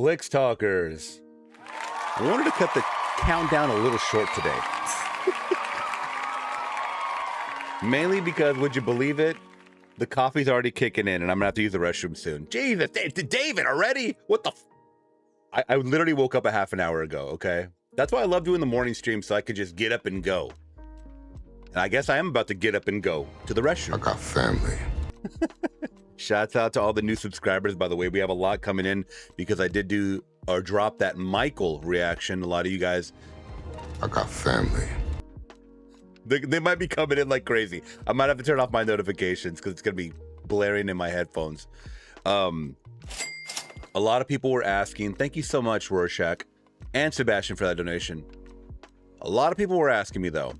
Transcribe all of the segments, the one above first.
Flix Talkers. I wanted to cut the countdown a little short today. Mainly because, would you believe it? The coffee's already kicking in and I'm gonna have to use the restroom soon. Jesus, David, already? What the I literally woke up a half an hour ago, okay? That's why I love doing the morning stream, so I could just get up and go. And I guess I am about to get up and go to the restroom. I got family. Shouts out to all the new subscribers. By the way, we have a lot coming in because I did do or drop that Michael reaction. A lot of you guys. I got family. They might be coming in like crazy. I might have to turn off my notifications because it's going to be blaring in my headphones. A lot of people were asking, thank you so much, Rorschach and Sebastian, for that donation. A lot of people were asking me, though,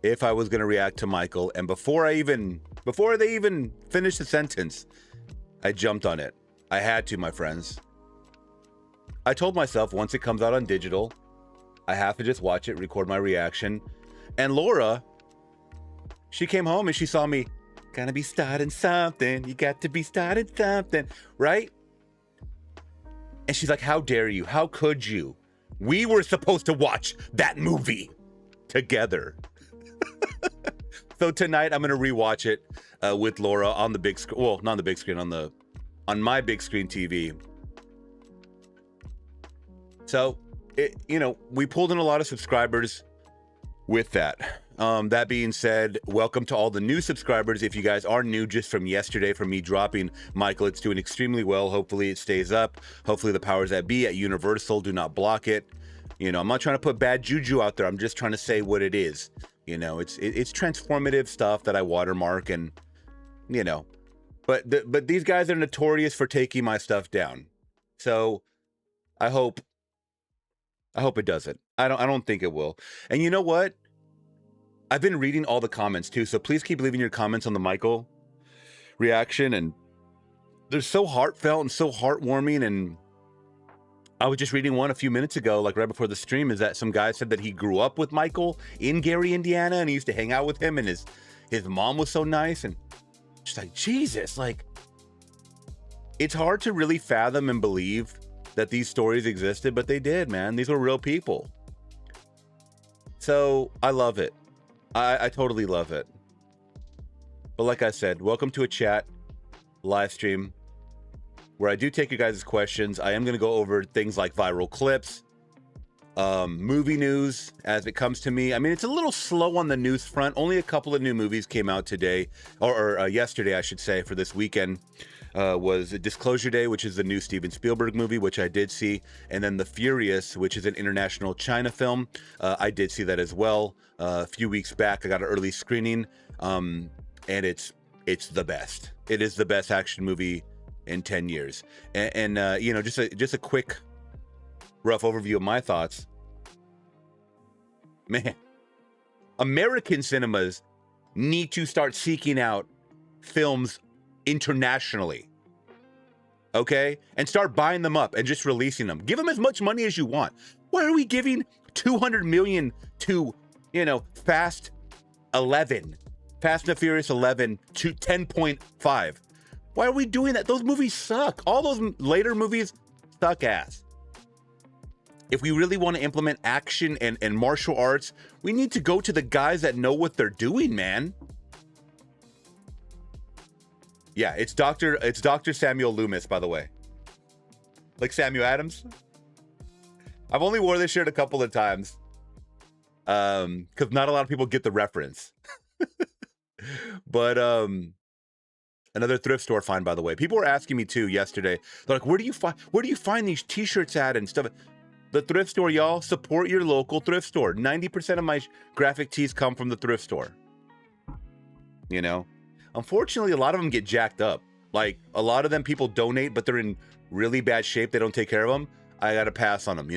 if I was going to react to Michael. And before they even finished the sentence, I jumped on it. I had to, my friends. I told myself once it comes out on digital, I have to just watch it, record my reaction. And Laura, she came home and she saw me, gonna be starting something. You got to be starting something, right? And she's like, how dare you? How could you? We were supposed to watch that movie together. So tonight I'm gonna rewatch it with Laura on the big screen. Well, not on the big screen, on my big screen TV. So, we pulled in a lot of subscribers with that. That being said, welcome to all the new subscribers. If you guys are new just from yesterday, from me dropping Michael, it's doing extremely well. Hopefully it stays up. Hopefully the powers that be at Universal do not block it. I'm not trying to put bad juju out there. I'm just trying to say what it is. It's transformative stuff that I watermark, and but these guys are notorious for taking my stuff down. So I hope it doesn't. I don't think it will. And you know what? I've been reading all the comments too, so please keep leaving your comments on the Michael reaction, and they're so heartfelt and so heartwarming. And I was just reading one a few minutes ago, like right before the stream, is that some guy said that he grew up with Michael in Gary, Indiana, and he used to hang out with him, and his mom was so nice. And just like, Jesus, like, it's hard to really fathom and believe that these stories existed, but they did, man. These were real people. So I love it. I totally love it. But like I said, welcome to a chat live stream where I do take you guys' questions. I am going to go over things like viral clips, movie news as it comes to me. I mean, it's a little slow on the news front. Only a couple of new movies came out today, or yesterday, I should say, for this weekend. Was Disclosure Day, which is the new Steven Spielberg movie, which I did see, and then The Furious, which is an international China film. I did see that as well. A few weeks back, I got an early screening, and it's the best. It is the best action movie in 10 years. And just a quick, rough overview of my thoughts. Man, American cinemas need to start seeking out films internationally, okay, and start buying them up and just releasing them. Give them as much money as you want. Why are we giving 200 million to Fast and the Furious 11 to 10.5? Why are we doing that? Those movies suck. All those later movies suck ass. If we really want to implement action and martial arts, we need to go to the guys that know what they're doing, man. Yeah, it's Dr. Samuel Loomis, by the way. Like Samuel Adams. I've only worn this shirt a couple of times. Because not a lot of people get the reference. But another thrift store find, by the way. People were asking me too yesterday. They're like, where do you find these t-shirts at and stuff? The thrift store, y'all. Support your local thrift store. 90% of my graphic tees come from the thrift store. Unfortunately, a lot of them get jacked up. Like, a lot of them people donate, but they're in really bad shape. They don't take care of them. I got to pass on them,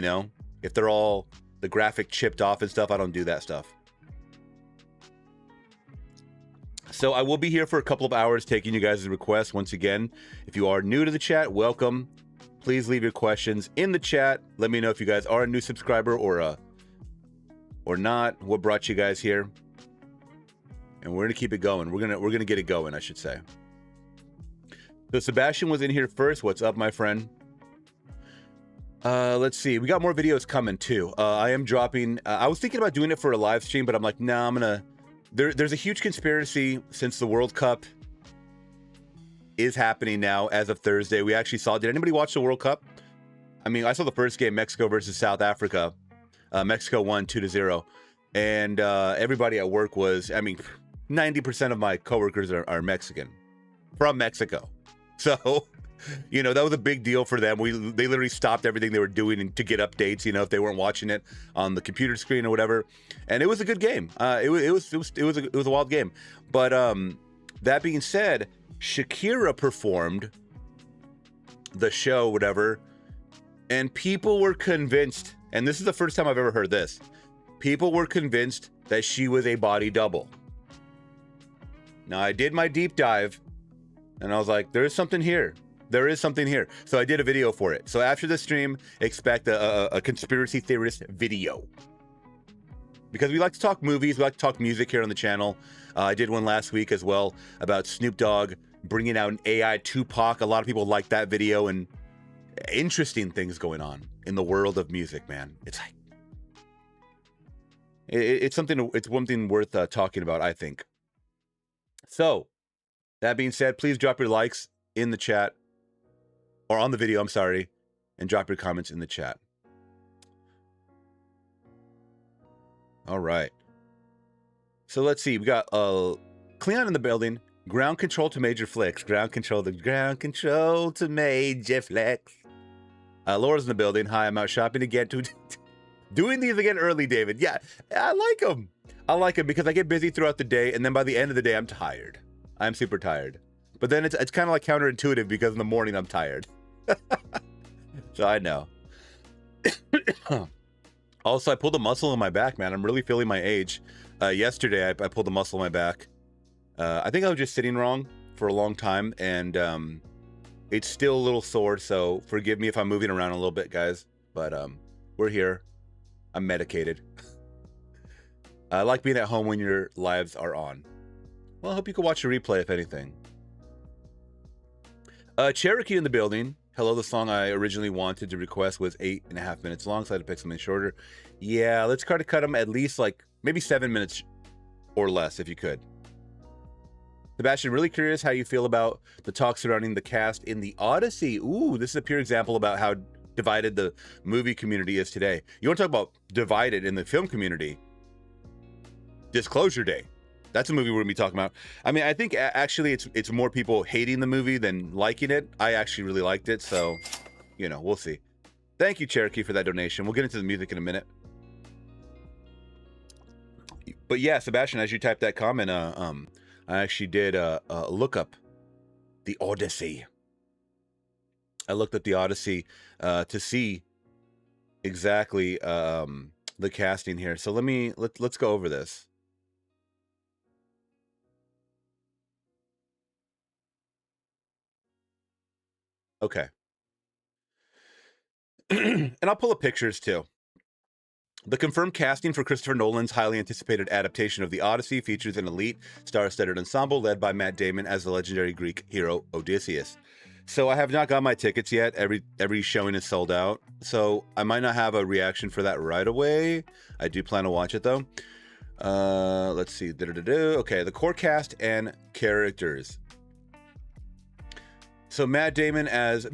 If they're all the graphic chipped off and stuff, I don't do that stuff. So I will be here for a couple of hours taking you guys' requests. Once again, if you are new to the chat, welcome. Please leave your questions in the chat. Let me know if you guys are a new subscriber or not. What brought you guys here? And we're gonna keep it going. We're gonna get it going, I should say. So Sebastian was in here first. What's up, my friend? Let's see. We got more videos coming too. I am dropping. I was thinking about doing it for a live stream, but I'm like, nah. I'm gonna. There's a huge conspiracy since the World Cup is happening now as of Thursday. We actually saw. Did anybody watch the World Cup? I mean, I saw the first game, Mexico versus South Africa. Mexico won 2-0, and everybody at work was. I mean, 90% of my coworkers are Mexican, from Mexico. So, that was a big deal for them. They literally stopped everything they were doing to get updates, if they weren't watching it on the computer screen or whatever. And it was a good game. It was a wild game. But that being said, Shakira performed the show, whatever, and people were convinced, and this is the first time I've ever heard this, people were convinced that she was a body double. Now, I did my deep dive, and I was like, there is something here. There is something here. So I did a video for it. So after the stream, expect a conspiracy theorist video. Because we like to talk movies, we like to talk music here on the channel. I did one last week as well about Snoop Dogg bringing out an AI Tupac. A lot of people liked that video, and interesting things going on in the world of music, man. It's like it's something. It's one thing worth talking about, I think. So, that being said, please drop your likes in the chat or on the video. I'm sorry, and drop your comments in the chat. All right. So let's see. We got Cleon in the building. Ground control to Major Flix. Ground control to Major Flix. Laura's in the building. Hi, I'm out shopping again. Doing these again early, David. Yeah, I like them. I like them because I get busy throughout the day, and then by the end of the day, I'm tired. I'm super tired. But then it's kind of like counterintuitive because in the morning, I'm tired. So I know. Also, I pulled a muscle in my back, man. I'm really feeling my age. Yesterday, I pulled a muscle in my back. I think I was just sitting wrong for a long time, and it's still a little sore, so forgive me if I'm moving around a little bit, guys. But we're here. I'm medicated. I like being at home when your lives are on. Well, I hope you can watch a replay, if anything. Cherokee in the building. Hello, the song I originally wanted to request was 8.5 minutes long, so I had to pick something shorter. Yeah, let's try to cut them at least like maybe 7 minutes or less, if you could. Sebastian, really curious how you feel about the talk surrounding the cast in the Odyssey. Ooh, this is a pure example about how divided the movie community is today. You want to talk about divided in the film community? Disclosure Day. That's a movie we're gonna be talking about. I mean, I think actually it's more people hating the movie than liking it. I actually really liked it, so you know, we'll see. Thank you, Cherokee, for that donation. We'll get into the music in a minute. But yeah, Sebastian, as you typed that comment, I actually did look up the Odyssey. I looked up the Odyssey to see exactly the casting here. So let's go over this. Okay. And I'll pull up pictures too. The confirmed casting for Christopher Nolan's highly anticipated adaptation of The Odyssey features an elite star-studded ensemble led by Matt Damon as the legendary Greek hero Odysseus. So I have not got my tickets yet. Every showing is sold out. So I might not have a reaction for that right away. I do plan to watch it though. Let's see. Okay, the core cast and characters. So Matt Damon as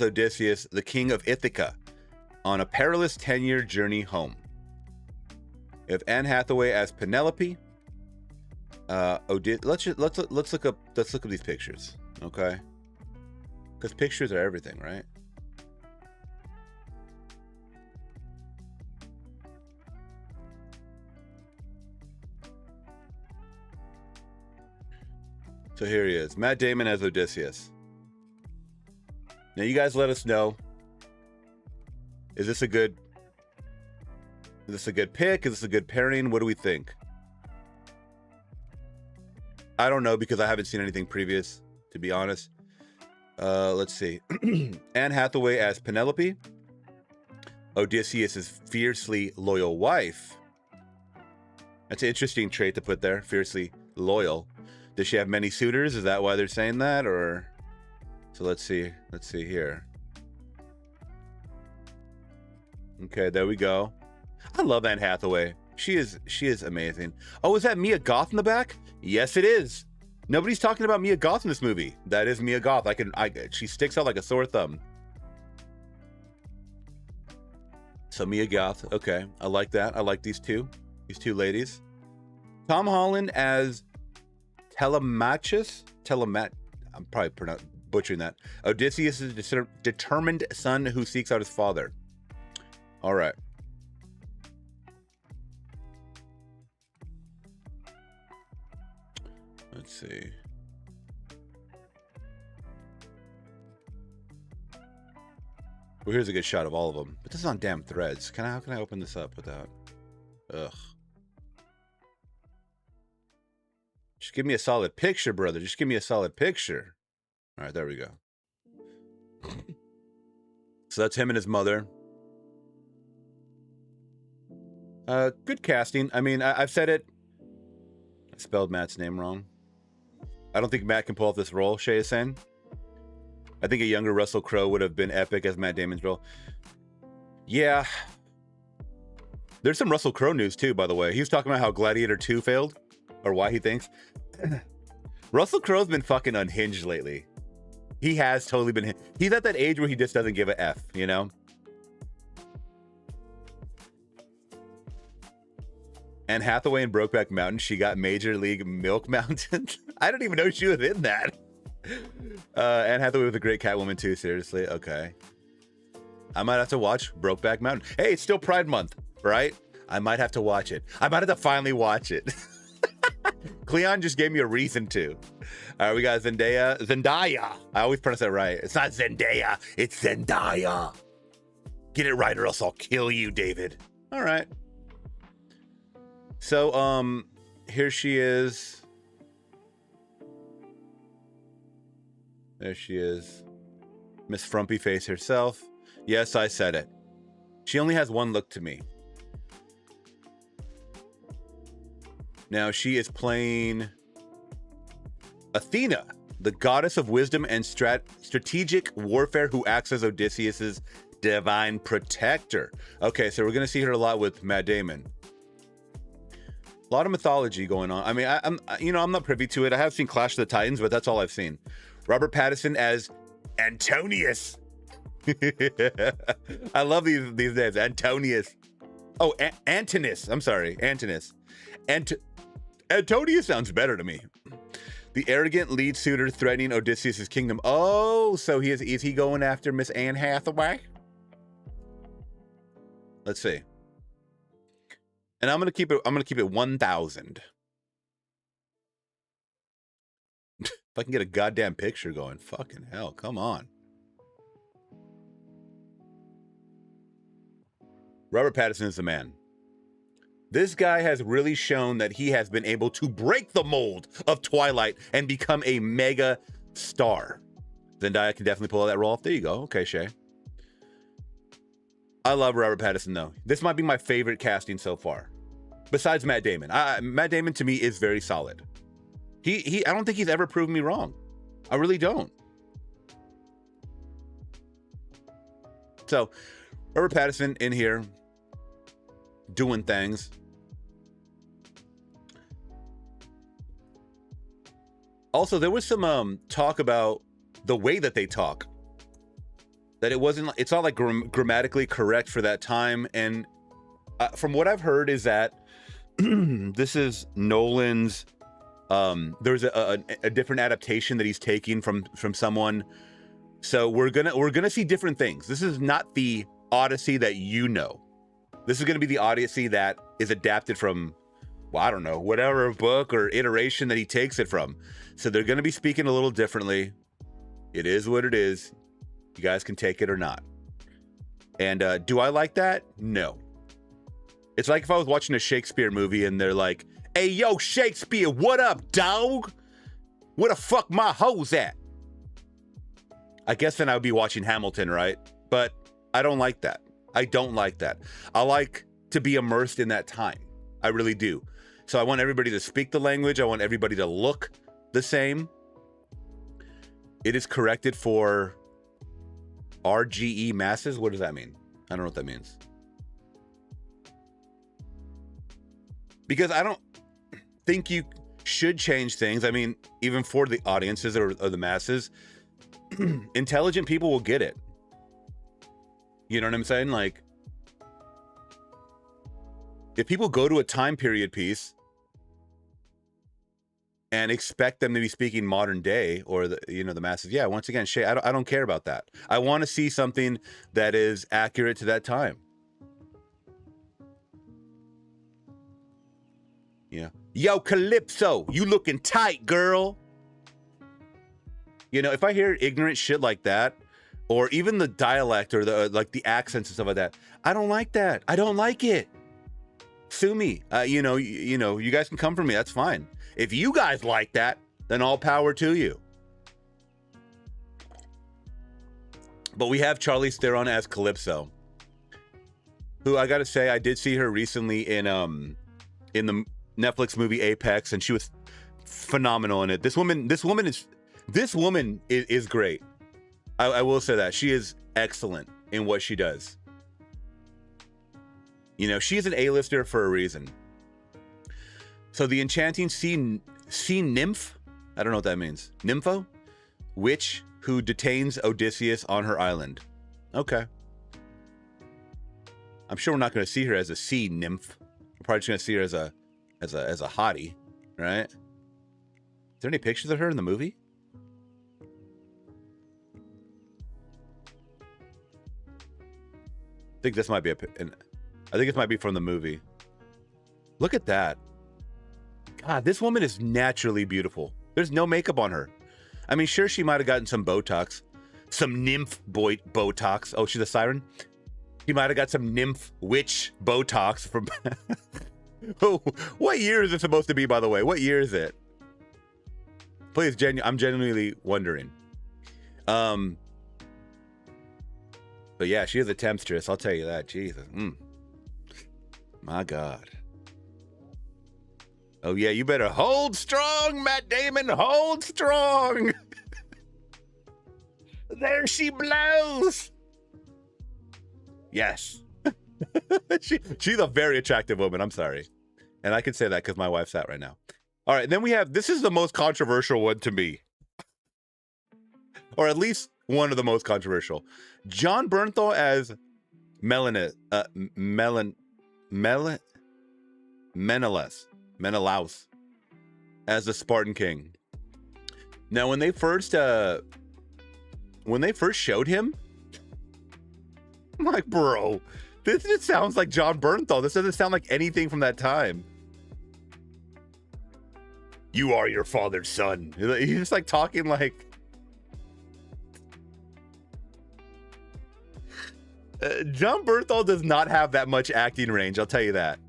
Odysseus, the king of Ithaca, on a perilous 10-year journey home. We have Anne Hathaway as Penelope. Let's look up these pictures, okay? Because pictures are everything, right? So here he is, Matt Damon as Odysseus. Now you guys let us know. Is this a good pick? Is this a good pairing? What do we think? I don't know because I haven't seen anything previous, to be honest. Let's see. Anne Hathaway as Penelope. Odysseus' fiercely loyal wife. That's an interesting trait to put there. Fiercely loyal. Does she have many suitors? Is that why they're saying that? Or so let's see. Let's see here. Okay, there we go. I love Anne Hathaway. She is amazing. Oh, is that Mia Goth in the back? Yes, it is. Nobody's talking about Mia Goth in this movie. That is Mia Goth. She sticks out like a sore thumb. So Mia Goth. Okay, I like that. I like these two ladies. Tom Holland as Telemachus. I'm probably butchering that. Odysseus is a determined son who seeks out his father. All right. Let's see. Well, here's a good shot of all of them. But this is on damn Threads. How can I open this up without? Ugh. Just give me a solid picture, brother. Just give me a solid picture. All right, there we go. So that's him and his mother. Good casting. I mean, I've said it. I spelled Matt's name wrong. I don't think Matt can pull off this role, Shay is saying. I think a younger Russell Crowe would have been epic as Matt Damon's role. Yeah. There's some Russell Crowe news too, by the way. He was talking about how Gladiator 2 failed, or why he thinks. Russell Crowe's been fucking unhinged lately. He has totally been. He's at that age where he just doesn't give a F, you know? Anne Hathaway in Brokeback Mountain, she got Major League Milk Mountain. I don't even know she was in that. Anne Hathaway was a great Catwoman too, seriously. Okay. I might have to watch Brokeback Mountain. Hey, it's still Pride Month, right? I might have to watch it. I might have to finally watch it. Cleon just gave me a reason to. All right, we got Zendaya. I always pronounce that right. It's not Zendaya, it's Zendaya. Get it right or else I'll kill you, David. All right. So, here she is. There she is. Miss Frumpy Face herself. Yes, I said it. She only has one look to me. Now, she is playing Athena, the goddess of wisdom and strategic warfare who acts as Odysseus's divine protector. Okay, so we're going to see her a lot with Matt Damon. A lot of mythology going on. I mean, I'm not privy to it. I have seen Clash of the Titans, but that's all I've seen. Robert Pattinson as Antonius. I love these names. Antonius. Oh, Antinous. I'm sorry, Antinous. Antonius sounds better to me. The arrogant lead suitor threatening Odysseus' kingdom. Oh, so is he going after Miss Anne Hathaway? Let's see. And I'm gonna keep it 1,000. If I can get a goddamn picture going, fucking hell, come on. Robert Pattinson is the man. This guy has really shown that he has been able to break the mold of Twilight and become a mega star. Zendaya can definitely pull that role off. There you go. Okay, Shay. I love Robert Pattinson, though. This might be my favorite casting so far. Besides Matt Damon. Matt Damon, to me, is very solid. I don't think he's ever proved me wrong. I really don't. So, Robert Pattinson in here, doing things. Also, there was some talk about the way that they talk. That it's not like grammatically correct for that time. And from what I've heard is that this is Nolan's, there's a different adaptation that he's taking from someone. So we're gonna see different things. This is not the Odyssey that you know. This is gonna be the Odyssey that is adapted from, well, I don't know, whatever book or iteration that he takes it from. So they're gonna be speaking a little differently. It is what it is. You guys can take it or not. And do I like that? No. It's like if I was watching a Shakespeare movie and they're like, "Hey, yo, Shakespeare, what up, dog? Where the fuck my hoes at?" I guess then I would be watching Hamilton, right? But I don't like that. I don't like that. I like to be immersed in that time. I really do. So I want everybody to speak the language. I want everybody to look the same. It is corrected for RGE masses. What does that mean? I don't know what that means. Because I don't think you should change things. I mean, even for the audiences or the masses, intelligent people will get it. You know what I'm saying? Like, if people go to a time period piece and expect them to be speaking modern day or the masses, yeah, once again, Shay, I don't care about that. I want to see something that is accurate to that time. Yeah. Yo, Calypso, you looking tight, girl. You know, if I hear ignorant shit like that, or even the dialect or the accents and stuff like that, I don't like that. I don't like it. Sue me. You guys can come for me. That's fine. If you guys like that, then all power to you. But we have Charlize Theron as Calypso, who I gotta say, I did see her recently in the Netflix movie Apex, and she was phenomenal in it. This woman is great. I will say that she is excellent in what she does. You know, she's an A-lister for a reason. So the enchanting sea nymph, I don't know what that means. Nympho, witch who detains Odysseus on her island. Okay. I'm sure we're not going to see her as a sea nymph. We're probably just going to see her as a hottie, right? Is there any pictures of her in the movie? I think this might be I think this might be from the movie. Look at that. God, this woman is naturally beautiful. There's no makeup on her. I mean, sure, she might have gotten some Botox. Some nymph Botox. Oh, she's a siren? She might have got some nymph witch Botox from... Oh, what year is it supposed to be, by the way? What year is it? Please, I'm genuinely wondering. But yeah, she is a temptress. I'll tell you that. Jesus. My God. Oh yeah, you better hold strong, Matt Damon. Hold strong. There she blows. Yes. She's a very attractive woman. I'm sorry. And I can say that because my wife's out right now. All right, then we have, this is the most controversial one to me. Or at least one of the most controversial. John Bernthal as Menelaus as the Spartan King. Now, when they first showed him, I'm like, bro, this just sounds like John Bernthal. This doesn't sound like anything from that time. You are your father's son. He's just like talking like... John Bernthal does not have that much acting range, I'll tell you that.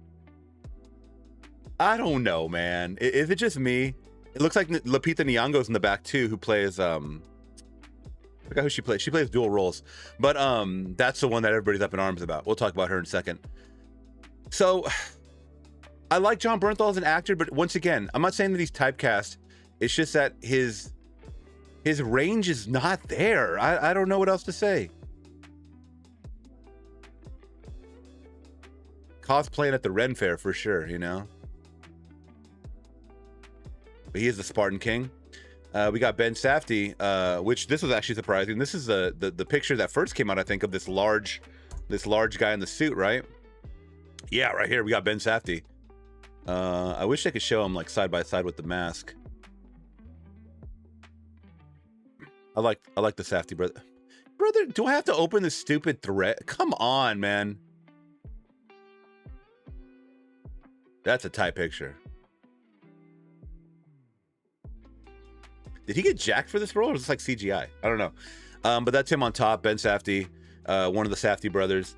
I don't know, man. Is it just me? It looks like Lupita Nyong'o's in the back too, who plays I forgot who she plays. She plays dual roles. But that's the one that everybody's up in arms about. We'll talk about her in a second. So I like John Bernthal as an actor, but once again, I'm not saying that he's typecast. It's just that his range is not there. I don't know what else to say. Cosplaying at the Ren Fair for sure, you know. But he is the Spartan King. We got Ben Safdie, which this was actually surprising. This is the picture that first came out, I think, of this large guy in the suit, right? Yeah, right here we got Ben Safdie. I wish I could show him like side by side with the mask. I like the Safdie brother. Brother, do I have to open this stupid thread? Come on, man. That's a tight picture. Did he get jacked for this role, or is this like CGI? I don't know. But that's him on top, Ben Safdie, one of the Safdie brothers,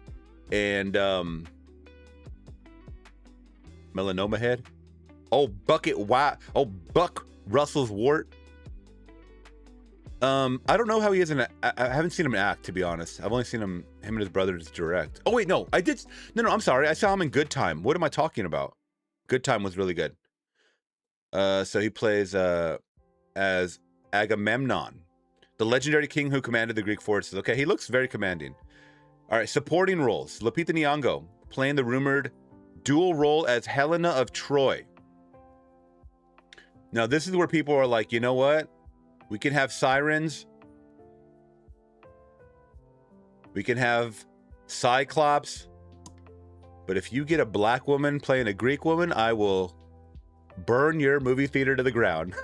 and Melanoma Head. Oh, Bucket Wow. Oh, Buck Russell's Wart. I don't know how he is in. I haven't seen him act, to be honest. I've only seen him and his brothers direct. Oh wait, no, I did. No, I'm sorry. I saw him in Good Time. What am I talking about? Good Time was really good. So he plays as Agamemnon, the legendary king who commanded the Greek forces. Okay, he looks very commanding. All right, supporting roles. Lupita Nyong'o playing the rumored dual role as Helena of Troy. Now, this is where people are like, you know what? We can have sirens. We can have Cyclops. But if you get a black woman playing a Greek woman, I will burn your movie theater to the ground.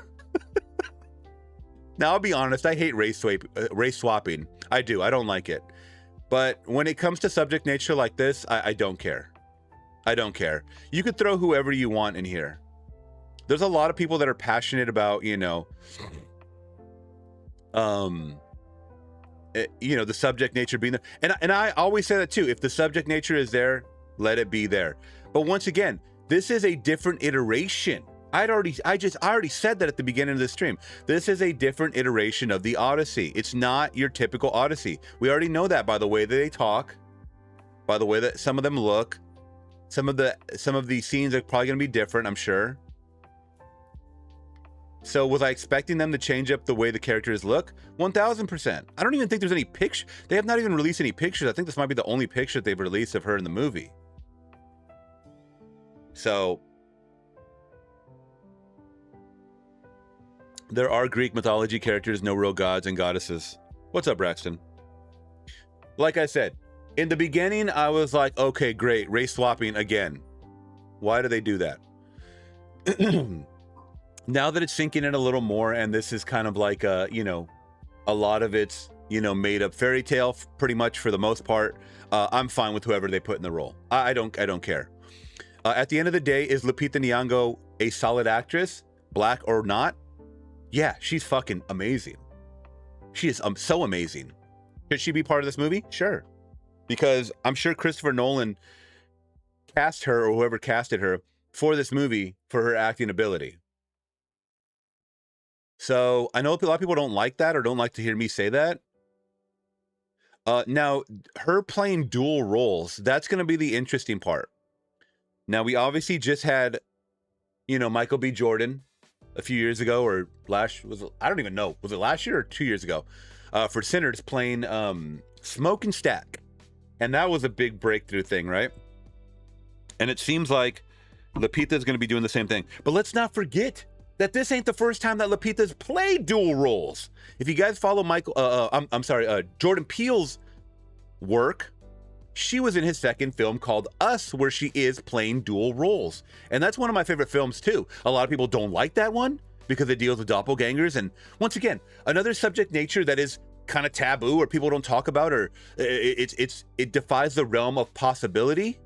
Now, I'll be honest. I hate race swapping. I do. I don't like it. But when it comes to subject nature like this, I don't care. I don't care. You could throw whoever you want in here. There's a lot of people that are passionate about, you know, the subject nature being there. And I always say that too. If the subject nature is there, let it be there. But once again, this is a different iteration. I already said that at the beginning of the stream. This is a different iteration of the Odyssey. It's not your typical Odyssey. We already know that by the way that they talk, by the way that some of them look. Some of the scenes are probably going to be different, I'm sure. So was I expecting them to change up the way the characters look? 1000%. I don't even think there's any picture. They have not even released any pictures. I think this might be the only picture they've released of her in the movie. So there are Greek mythology characters, no real gods and goddesses. What's up, Braxton? Like I said, in the beginning, I was like, okay, great, race swapping again. Why do they do that? Now that it's sinking in a little more, and this is kind of like a, you know, a lot of it's, you know, made up fairy tale, pretty much for the most part. I'm fine with whoever they put in the role. I don't care. At the end of the day, is Lupita Nyong'o a solid actress, black or not? Yeah, she's fucking amazing. She is so amazing. Should she be part of this movie? Sure, because I'm sure Christopher Nolan cast her, or whoever casted her, for this movie for her acting ability. So I know a lot of people don't like that, or don't like to hear me say that. Now, her playing dual roles, that's going to be the interesting part. Now, we obviously just had, you know, Michael B. Jordan a few years ago, or I don't even know. Was it last year or 2 years ago? For Sinners, playing Smoke and Stack. And that was a big breakthrough thing, right? And it seems like Lupita's going to be doing the same thing. But let's not forget that this ain't the first time that Lupita's played dual roles. If you guys follow Jordan Peele's work, she was in his second film called Us, where she is playing dual roles. And that's one of my favorite films too. A lot of people don't like that one because it deals with doppelgangers. And once again, another subject nature that is kind of taboo, or people don't talk about, or it defies the realm of possibility.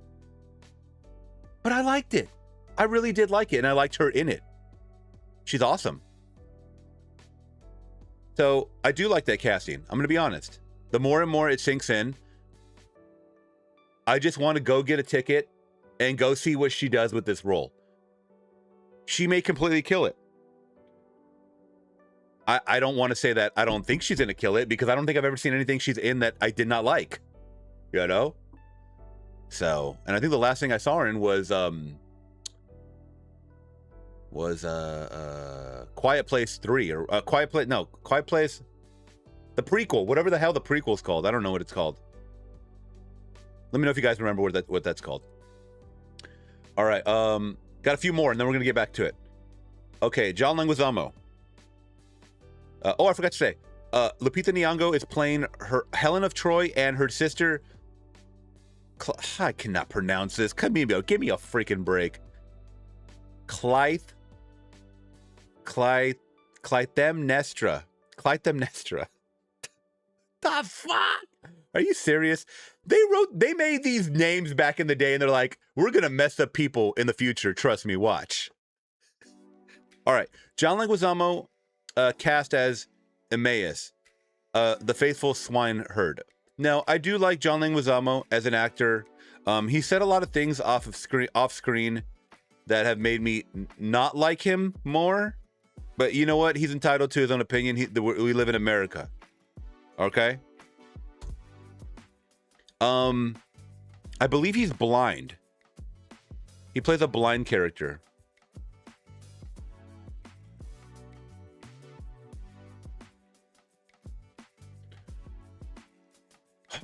But I liked it. I really did like it, and I liked her in it. She's awesome. So I do like that casting. I'm going to be honest. The more and more it sinks in, I just want to go get a ticket and go see what she does with this role. She may completely kill it. I don't want to say that I don't think she's going to kill it, because I don't think I've ever seen anything she's in that I did not like. You know? So, and I think the last thing I saw her in was Quiet Place 3, or Quiet Place, the prequel, whatever the hell the prequel's called. I don't know what it's called. Let me know if you guys remember what that's called. All right, got a few more, and then we're gonna get back to it. Okay, John Leguizamo. Oh, I forgot to say, Lupita Nyong'o is playing her Helen of Troy, and her sister. I cannot pronounce this. Give me a freaking break. Clytemnestra. The fuck? Are you serious? They made these names back in the day, and they're like, we're gonna mess up people in the future. Trust me, watch. All right, John Leguizamo cast as Emmaus, the faithful swineherd. Now, I do like John Leguizamo as an actor. He said a lot of things off screen that have made me not like him more. But you know what? He's entitled to his own opinion. We live in America. Okay? I believe he's blind. He plays a blind character.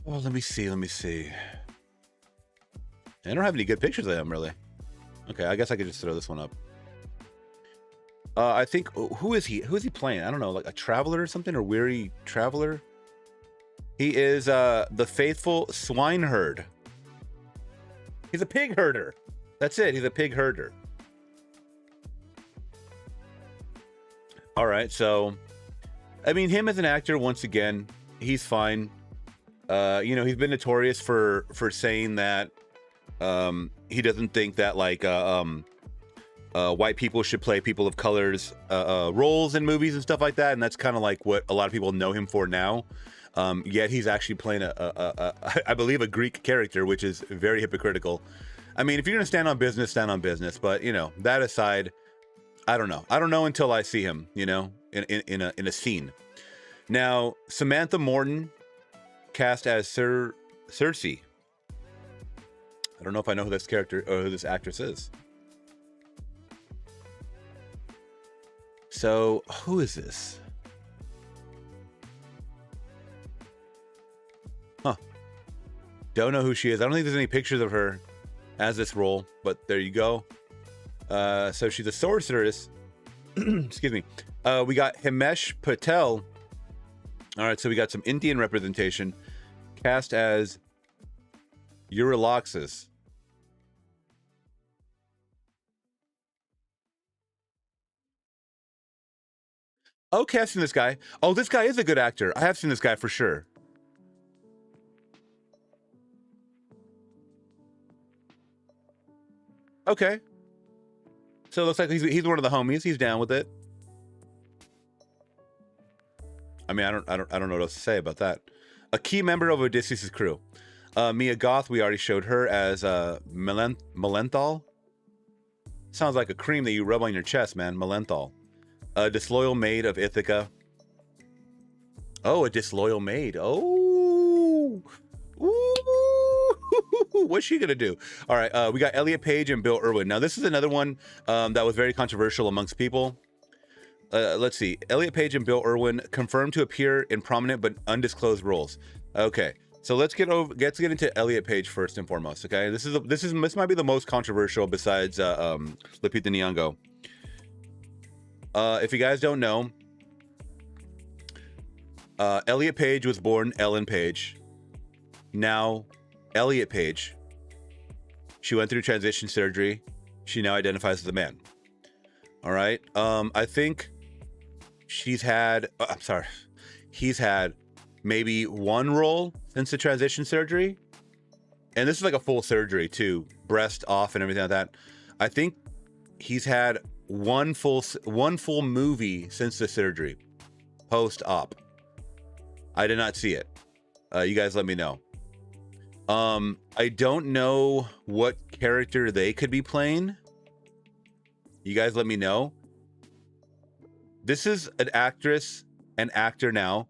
Oh, let me see. I don't have any good pictures of him, really. Okay, I guess I could just throw this one up. I think, who is he? Who is he playing? I don't know, like a traveler or something, or weary traveler? He is the faithful swineherd. He's a pig herder. That's it. He's a pig herder. All right, so, I mean, him as an actor, once again, he's fine. You know, he's been notorious for saying that he doesn't think that like white people should play people of color's roles in movies and stuff like that, and that's kind of like what a lot of people know him for now. Yet he's actually playing I believe a Greek character, which is very hypocritical. I mean, if you're gonna stand on business, but you know, that aside, I don't know until I see him, you know, in a scene. Now, Samantha Morton, cast as Cersei. I don't know if I know who this character or who this actress is. So who is this? Huh. Don't know who she is. I don't think there's any pictures of her as this role, but there you go. So she's a sorceress. Excuse me. We got Himesh Patel. All right, so we got some Indian representation, cast as Euroloxus. Okay, I've seen this guy. Oh, this guy is a good actor. I have seen this guy for sure. Okay. So it looks like he's one of the homies. He's down with it. I mean, I don't know what else to say about that. A key member of Odysseus' crew. Mia Goth, we already showed her as Melenthal. Sounds like a cream that you rub on your chest, man. Melenthal. A disloyal maid of Ithaca. Oh, a disloyal maid. Oh. Ooh. What's she gonna do? All right, we got Elliot Page and Bill Irwin. Now, this is another one that was very controversial amongst people. Let's see. Elliot Page and Bill Irwin confirmed to appear in prominent but undisclosed roles. Okay, so let's get into Elliot Page first and foremost. Okay, this might be the most controversial besides Lupita Nyong'o. If you guys don't know, Elliot Page was born Ellen Page. Now, Elliot Page. She went through transition surgery. She now identifies as a man. All right. I think he's had maybe one role since the transition surgery. And this is like a full surgery too, breast off and everything like that. I think he's had one full movie since the surgery, post-op. I did not see it. You guys let me know. I don't know what character they could be playing. You guys let me know. This is an actor now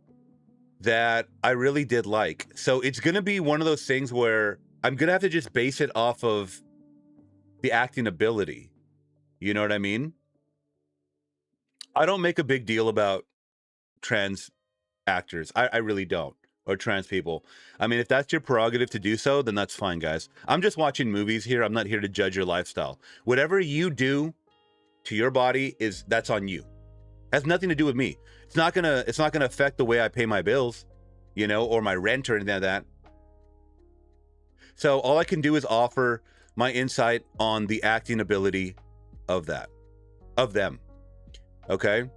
that I really did like. So it's going to be one of those things where I'm going to have to just base it off of the acting ability. You know what I mean? I don't make a big deal about trans actors. I really don't. Or trans people. I mean, if that's your prerogative to do so, then that's fine, guys. I'm just watching movies here. I'm not here to judge your lifestyle. Whatever you do to your body that's on you. Has nothing to do with me. It's not gonna affect the way I pay my bills, you know, or my rent or anything like that. So all I can do is offer my insight on the acting ability of them. Okay.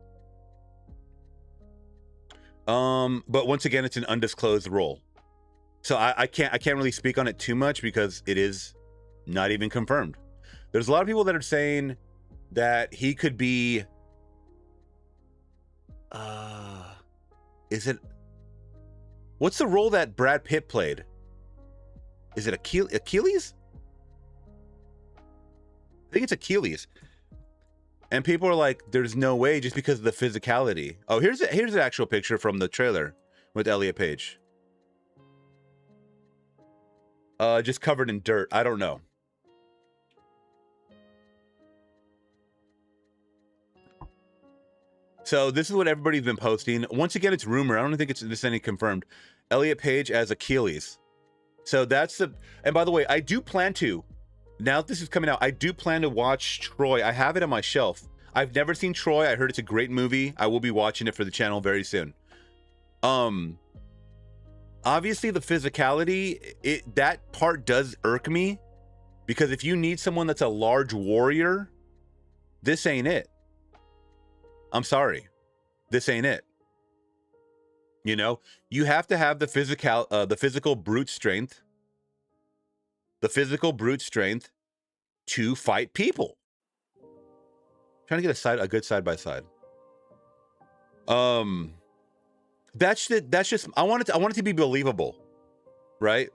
But once again, it's an undisclosed role. So I can't really speak on it too much because it is not even confirmed. There's a lot of people that are saying that he could be what's the role that Brad Pitt played? Is it Achilles? I think it's Achilles. And people are like, there's no way, just because of the physicality. Oh, here's an actual picture from the trailer with Elliot Page. Just covered in dirt. I don't know. So this is what everybody's been posting. Once again, it's rumor. I don't think it's any confirmed. Elliot Page as Achilles. So that's the... And by the way, I do plan to... Now that this is coming out, I do plan to watch Troy. I have it on my shelf. I've never seen Troy. I heard it's a great movie. I will be watching it for the channel very soon. Obviously the physicality, that part does irk me, because if you need someone that's a large warrior, this ain't it. I'm sorry. This ain't it. You know, you have to have the physical brute strength. The physical brute strength to fight people. Trying to get a good side by side. That's just I want it to be believable, right?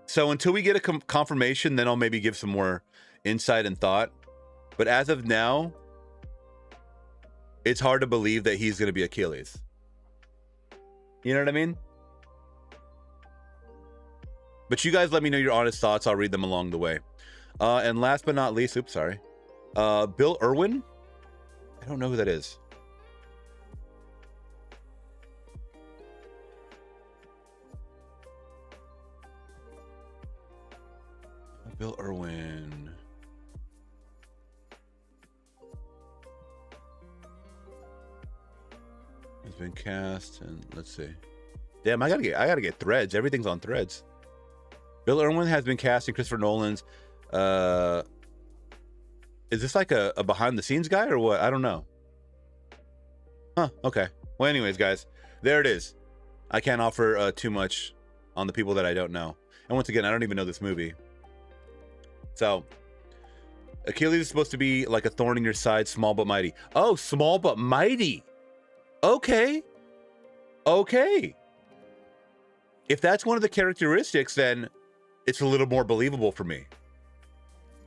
So until we get a confirmation, then I'll maybe give some more insight and thought. But as of now, it's hard to believe that he's going to be Achilles. You know what I mean? But you guys let me know your honest thoughts. I'll read them along the way. And last but not least, oops, sorry. Bill Irwin? I don't know who that is. Bill Irwin. Has been cast, and let's see. Damn, I gotta get Threads. Everything's on Threads. Bill Irwin has been cast in Christopher Nolan's. Is this like a behind the scenes guy or what? I don't know. Huh. Okay. Well, anyways, guys, there it is. I can't offer too much on the people that I don't know. And once again, I don't even know this movie. So, Achilles is supposed to be like a thorn in your side, small but mighty. Oh, small but mighty. Okay. Okay. If that's one of the characteristics, then it's a little more believable for me.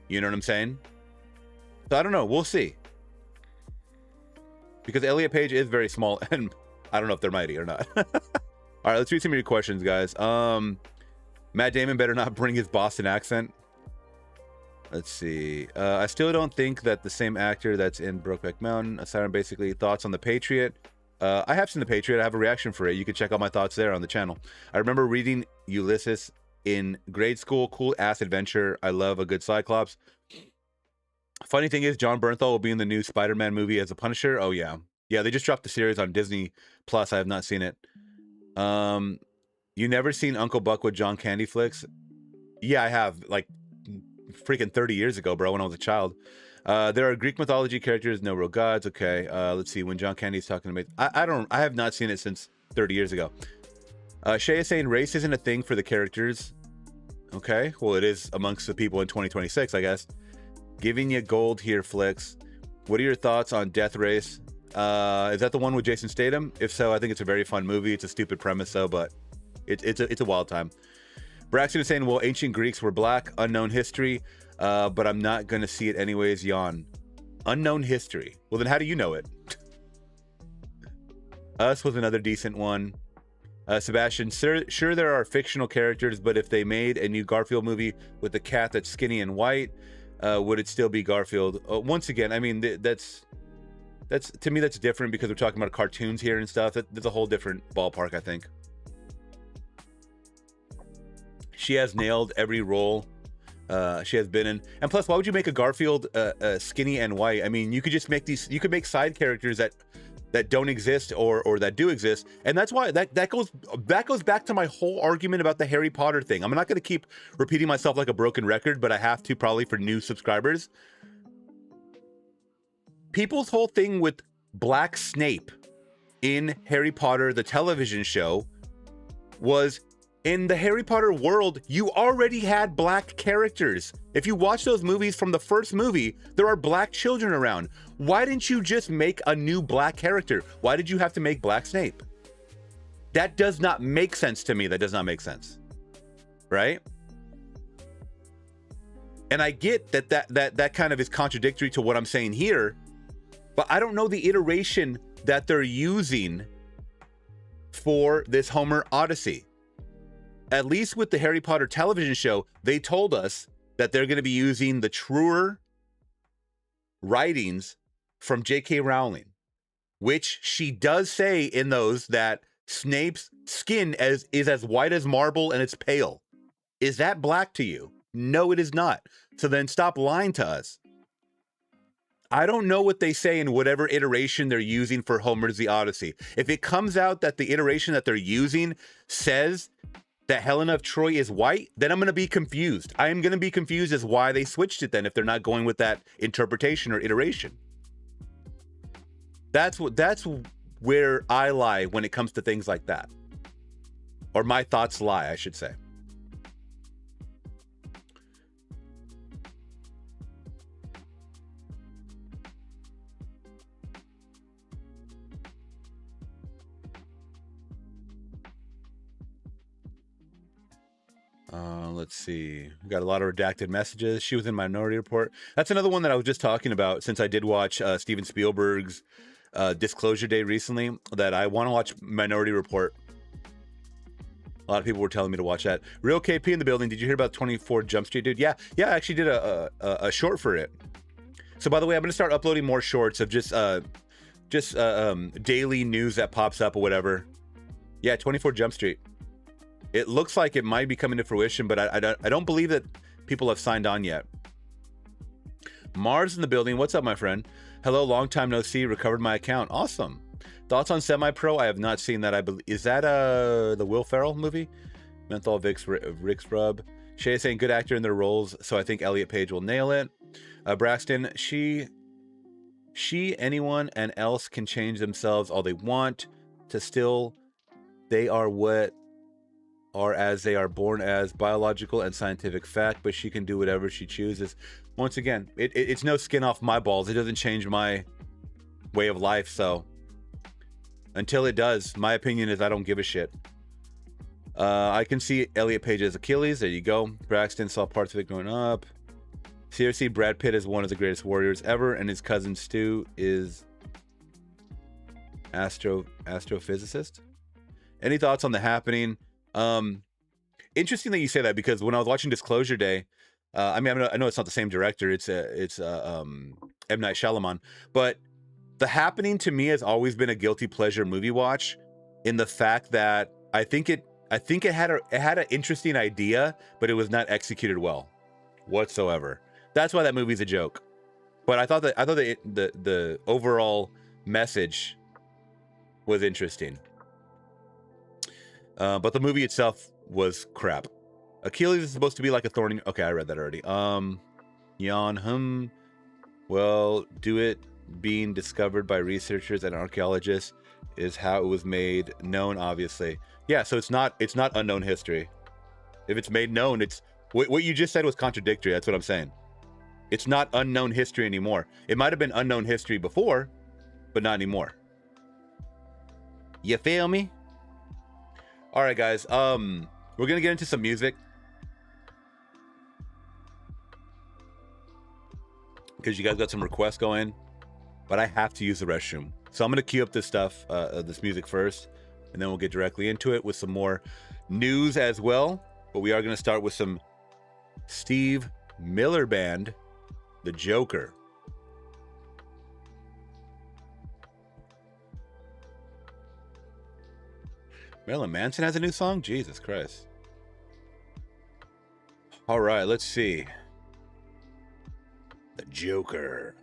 You know what I'm saying? So I don't know. We'll see. Because Elliot Page is very small, and I don't know if they're mighty or not. All right, let's read some of your questions, guys. Matt Damon better not bring his Boston accent. Let's see. I still don't think that the same actor that's in Brokeback Mountain, Siren, basically. Thoughts on The Patriot? I have seen The Patriot. I have a reaction for it. You can check out my thoughts there on the channel. I remember reading Ulysses in grade school. Cool ass adventure. I love a good Cyclops. Funny thing is, John Bernthal will be in the new Spider-Man movie as a Punisher. Oh yeah, yeah. They just dropped the series on Disney Plus. I have not seen it. You never seen Uncle Buck with John Candy Flix? Yeah, I have. Like freaking 30 years ago, bro. When I was a child. There are Greek mythology characters, no real gods. Okay. Let's see. When John Candy's talking to me, I have not seen it since 30 years ago. Shay is saying race isn't a thing for the characters. Okay. Well, it is amongst the people in 2026, I guess. Giving you gold here, Flix. What are your thoughts on Death Race? Is that the one with Jason Statham? If so, I think it's a very fun movie. It's a stupid premise, though, but it's a wild time. Braxton is saying, well, ancient Greeks were black, unknown history, but I'm not going to see it anyways, yawn. Unknown history. Well, then how do you know it? Us was another decent one. Sebastian, sure there are fictional characters, but if they made a new Garfield movie with a cat that's skinny and white, would it still be Garfield? Once again, I mean, that's to me, that's different because we're talking about cartoons here and stuff. That's a whole different ballpark, I think. She has nailed every role she has been in. And plus, why would you make a Garfield skinny and white? I mean, you could just make these, you could make side characters that don't exist or that do exist. And that's why that goes back to my whole argument about the Harry Potter thing. I'm not going to keep repeating myself like a broken record, but I have to probably for new subscribers. People's whole thing with Black Snape in Harry Potter, the television show, was in the Harry Potter world, you already had black characters. If you watch those movies from the first movie, there are black children around. Why didn't you just make a new black character? Why did you have to make Black Snape? That does not make sense to me. That does not make sense. Right? And I get that kind of is contradictory to what I'm saying here, but I don't know the iteration that they're using for this Homer Odyssey. At least with the Harry Potter television show, they told us that they're going to be using the truer writings from J.K. Rowling, which she does say in those that Snape's skin is as white as marble and it's pale. Is that black to you? No, it is not. So then stop lying to us. I don't know what they say in whatever iteration they're using for Homer's The Odyssey. If it comes out that the iteration that they're using says that Helena of Troy is white, then I'm going to be confused. I am going to be confused as why they switched it then if they're not going with that interpretation or iteration. That's where I lie when it comes to things like that. Or my thoughts lie, I should say. Let's see. We got a lot of redacted messages. She was in Minority Report. That's another one that I was just talking about since I did watch Steven Spielberg's Disclosure Day recently, that I want to watch Minority Report. A lot of people were telling me to watch that. Real KP in the building. Did you hear about 24 Jump Street, dude? Yeah, I actually did a short for it. So by the way, I'm gonna start uploading more shorts of just daily news that pops up or whatever. Yeah, 24 Jump Street. It looks like it might be coming to fruition, but I don't believe that people have signed on yet. Mars in the building. What's up, my friend? Hello, long time no see. Recovered my account. Awesome. Thoughts on Semi-Pro? I have not seen that. I believe, is that the Will Ferrell movie? Menthol Vicks Rick's Rub. Shay is saying good actor in their roles, so I think Elliot Page will nail it. Braxton, she, anyone and else can change themselves all they want to still. They are what are as they are born as, biological and scientific fact, but she can do whatever she chooses. Once again, it's no skin off my balls. It doesn't change my way of life, so until it does, my opinion is I don't give a shit. I can see Elliot Page's Achilles. There you go. Braxton saw parts of it growing up. Seriously, Brad Pitt is one of the greatest warriors ever, and his cousin Stu is astrophysicist. Any thoughts on The Happening? Interesting that you say that, because when I was watching Disclosure Day, I know it's not the same director. It's M. Night Shyamalan, but The Happening to me has always been a guilty pleasure movie watch, in the fact that I think it had an interesting idea, but it was not executed well whatsoever. That's why that movie's a joke. But I thought the overall message was interesting. But the movie itself was crap. Achilles is supposed to be like a thorn in... Okay, I read that already. Well, do it being discovered by researchers and archaeologists is how it was made known, obviously. Yeah, so it's not unknown history. If it's made known, it's... What you just said was contradictory. That's what I'm saying. It's not unknown history anymore. It might have been unknown history before, but not anymore. You feel me? All right, guys. We're gonna get into some music, because you guys got some requests going, but I have to use the restroom. So I'm gonna queue up this stuff, this music first, and then we'll get directly into it with some more news as well. But we are gonna start with some Steve Miller Band, The Joker. Marilyn Manson has a new song? Jesus Christ. All right, let's see. The Joker.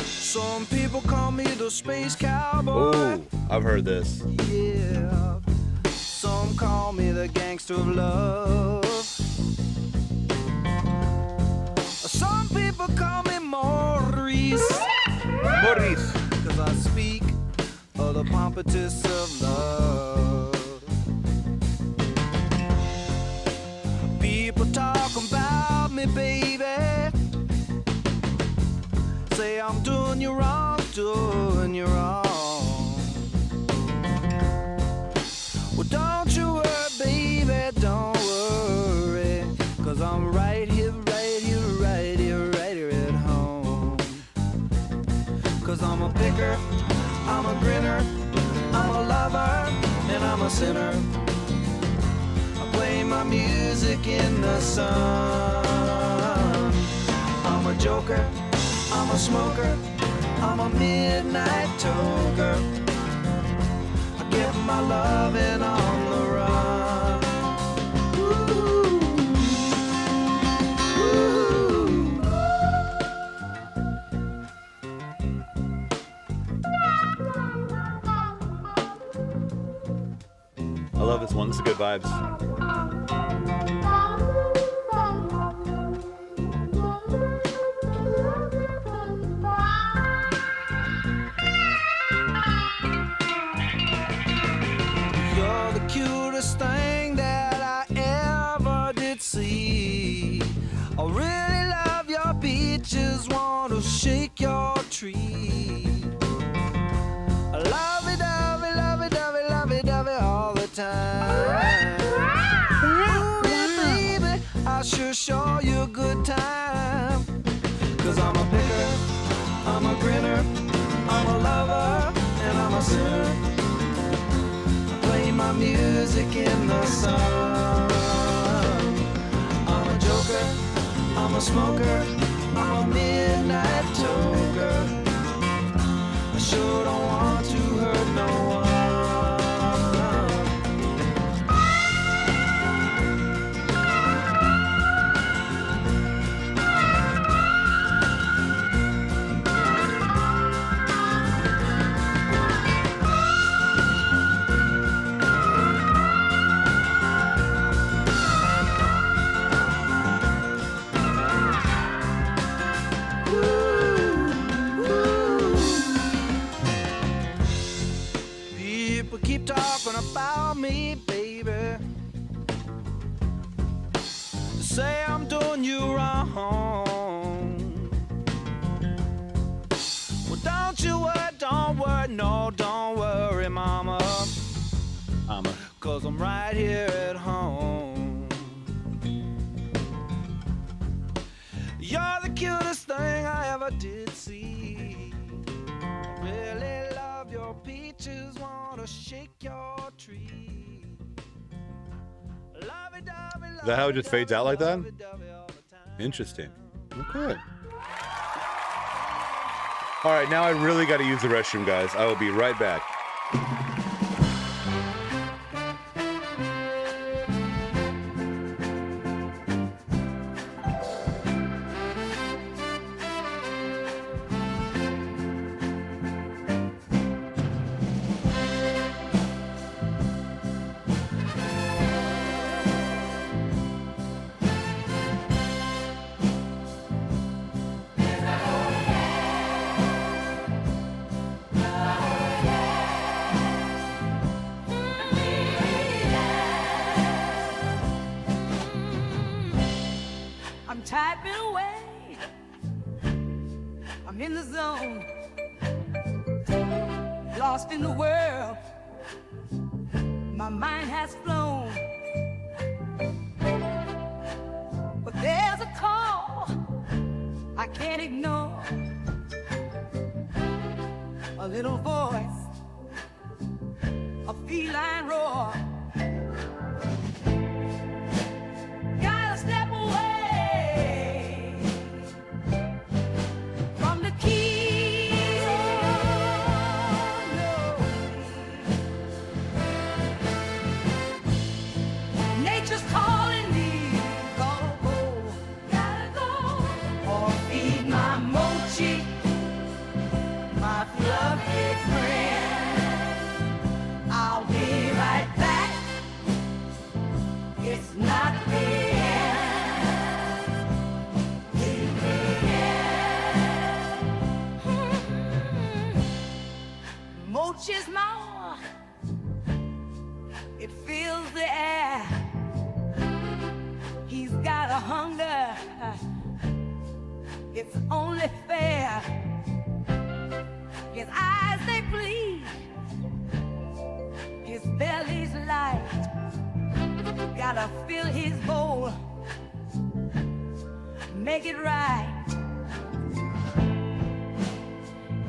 Some people call me the space cowboy. Oh, I've heard this. Yeah. Some call me the gangster of love. Some people call me Maurice. Maurice. Cause I speak of the pompatus of love. People talk about me, baby. Say I'm doing you wrong, doing you wrong. Well, don't you worry, baby, don't worry. Cause I'm right here, right here, right here, right here at home. Cause I'm a picker, I'm a grinner, I'm a lover, and I'm a sinner. I play my music in the sun. I'm a joker, I'm a smoker, I'm a midnight toker. I get my loving on the run. Ooh. Ooh. I love this one. This is good vibes. You're the cutest thing that I ever did see. I really love your beaches, want to shake your tree. I love it, love it, love it, love it, love it, love it all the time. music in the sun. I'm a joker, I'm a smoker, I'm a midnight toker. I sure don't want to hurt no one. People keep talking about me, baby. They say I'm doing you wrong. Well, don't worry, no, don't worry, mama. Cause I'm right here at home. You're the cutest thing I ever did see. Really love your peaches, wanna shake your tree. Is that how it just fades out like that? Interesting. Okay. All right, now I really got to use the restroom, guys. I will be right back. I'm typing away. I'm in the zone. Lost in the world. My mind has flown. But there's a call I can't ignore. A little voice, a feline roar. Gotta step away from the keys. Oh, no. Nature's calling me. Gotta go. Or feed my mochi, my fluffy friend. I'll be right back. It's not the end. Till the end. Mochi's more. It fills the air. He's got a hunger. It's only fair. His eyes, they bleed. His belly's light. Gotta fill his bowl. Make it right.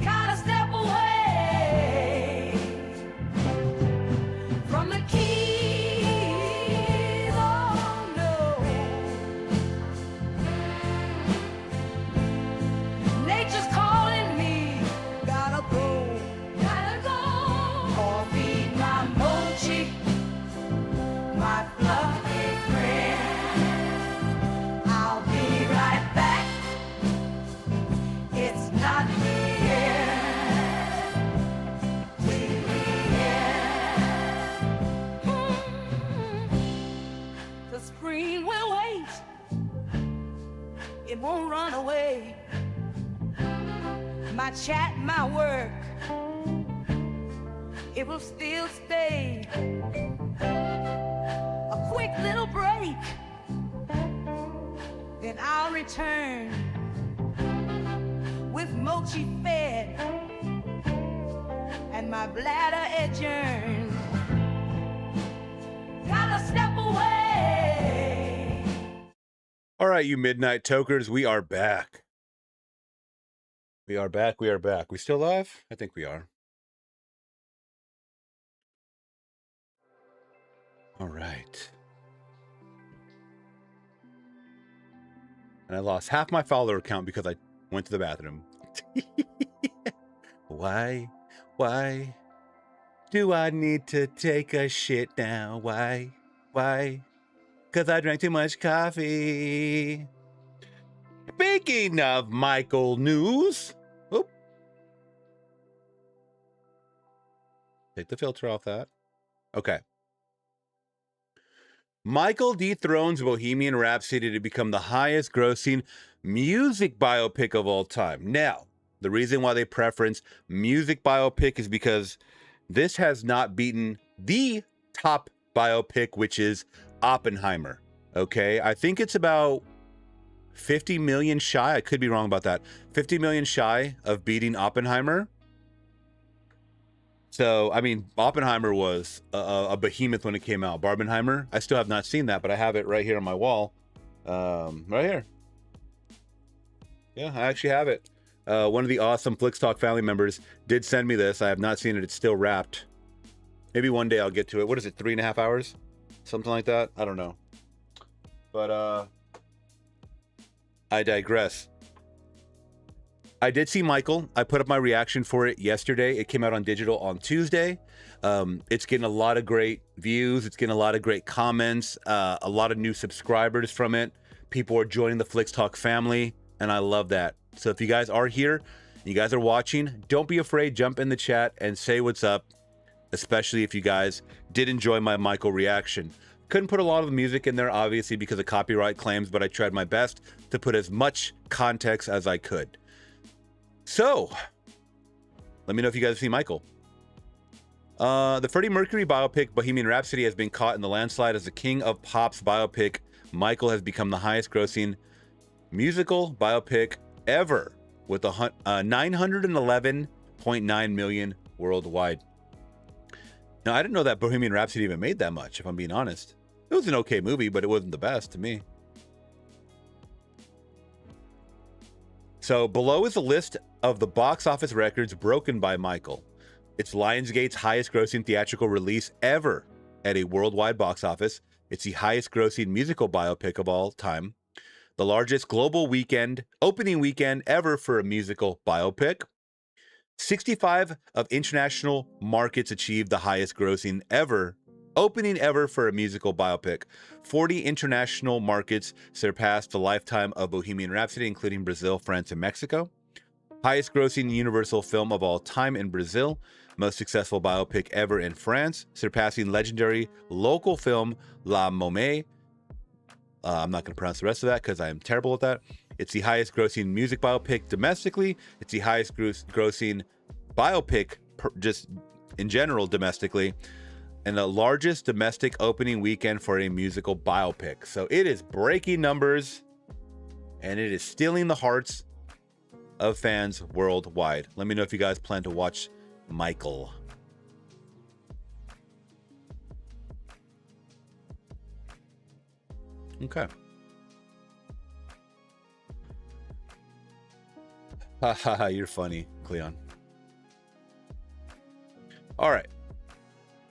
Gotta step away from the keys. Oh no. Nature's calling me. Gotta go. Or feed my mochi, my fluffy friend. I'll be right back. It's not the end. Till the end. The spring will wait. It won't run away. My chat, my work, it will still stay. A quick little break, then I'll return with mochi fed and my bladder adjourned. Gotta step away. All right, you midnight tokers, we are back. We are back. We are back. We still live? I think we are. All right. And I lost half my follower count because I went to the bathroom. Why do I need to take a shit now? Why? Because I drank too much coffee. Speaking of Michael news. Oop. Take the filter off that. Okay. Michael dethrones Bohemian Rhapsody to become the highest grossing music biopic of all time. Now, the reason why they preference music biopic is because this has not beaten the top biopic, which is Oppenheimer. Okay, I think it's about 50 million shy. I could be wrong about that. 50 million shy of beating Oppenheimer. So, I mean, Oppenheimer was a behemoth when it came out. Barbenheimer, I still have not seen that, but I have it right here on my wall. Right here. Yeah, I actually have it. One of the awesome Flix Talk family members did send me this. I have not seen it. It's still wrapped. Maybe one day I'll get to it. What is it, 3.5 hours? Something like that? I don't know. But I digress. I did see Michael. I put up my reaction for it yesterday. It came out on digital on Tuesday. It's getting a lot of great views. It's getting a lot of great comments, a lot of new subscribers from it. People are joining the Flix Talk family, and I love that. So if you guys are here, you guys are watching, don't be afraid. Jump in the chat and say what's up, especially if you guys did enjoy my Michael reaction. Couldn't put a lot of the music in there, obviously, because of copyright claims, but I tried my best to put as much context as I could. So, let me know if you guys see Michael. The Freddie Mercury biopic Bohemian Rhapsody has been caught in the landslide as the king of pop's biopic. Michael has become the highest grossing musical biopic ever with 911.9 million worldwide. Now, I didn't know that Bohemian Rhapsody even made that much, if I'm being honest. It was an okay movie, but it wasn't the best to me. So below is a list of the box office records broken by Michael. It's Lionsgate's highest grossing theatrical release ever at a worldwide box office. It's the highest grossing musical biopic of all time. The largest global opening weekend ever for a musical biopic. 65 of international markets achieved the highest grossing opening ever for a musical biopic. 40 international markets surpassed the lifetime of Bohemian Rhapsody, including Brazil, France, and Mexico. Highest grossing universal film of all time in Brazil. Most successful biopic ever in France, surpassing legendary local film La Momée. I'm not going to pronounce the rest of that because I am terrible at that. It's the highest grossing music biopic domestically. It's the highest grossing biopic just in general domestically. And the largest domestic opening weekend for a musical biopic. So it is breaking numbers, and it is stealing the hearts of fans worldwide. Let me know if you guys plan to watch Michael. Okay. Haha, you're funny, Cleon. All right.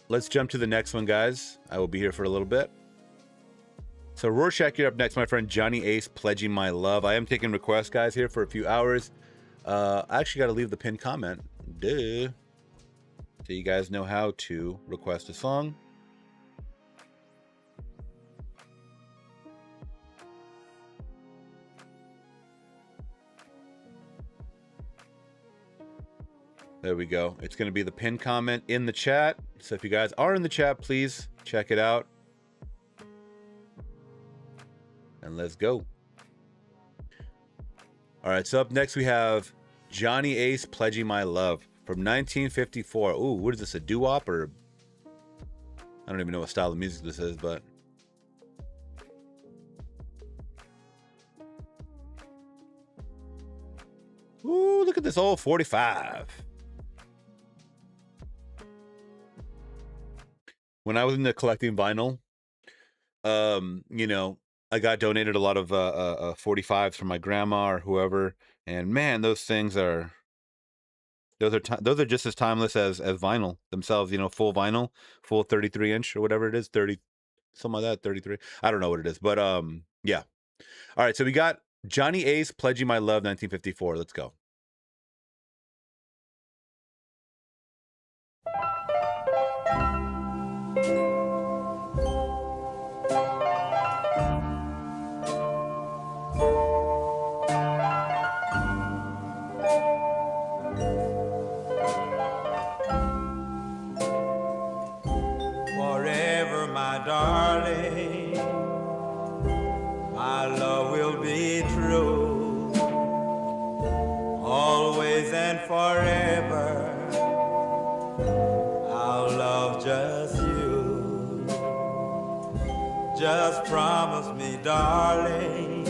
Let's jump to the next one, guys. I will be here for a little bit. So Rorschach, you're up next, my friend Johnny Ace, pledging my love. I am taking requests, guys, here for a few hours. I actually got to leave the pinned comment. Duh. So you guys know how to request a song. There we go. It's going to be the pinned comment in the chat. So if you guys are in the chat, please check it out. And let's go. All right, so up next we have Johnny Ace, Pledging My Love from 1954. Ooh, what is this, a doo-wop or... I don't even know what style of music this is, but... Ooh, look at this old 45. When I was into collecting vinyl, you know, I got donated a lot of 45s from my grandma or whoever, and man, those things are those are just as timeless as vinyl themselves. You know, full vinyl, full 33 inch or whatever it is, 30 something like that, 33. I don't know what it is, but yeah. All right, so we got Johnny Ace, Pledging My Love, 1954. Let's go. Forever, my darling, my love will be true, always and forever. I'll love just you. Just promise me, darling,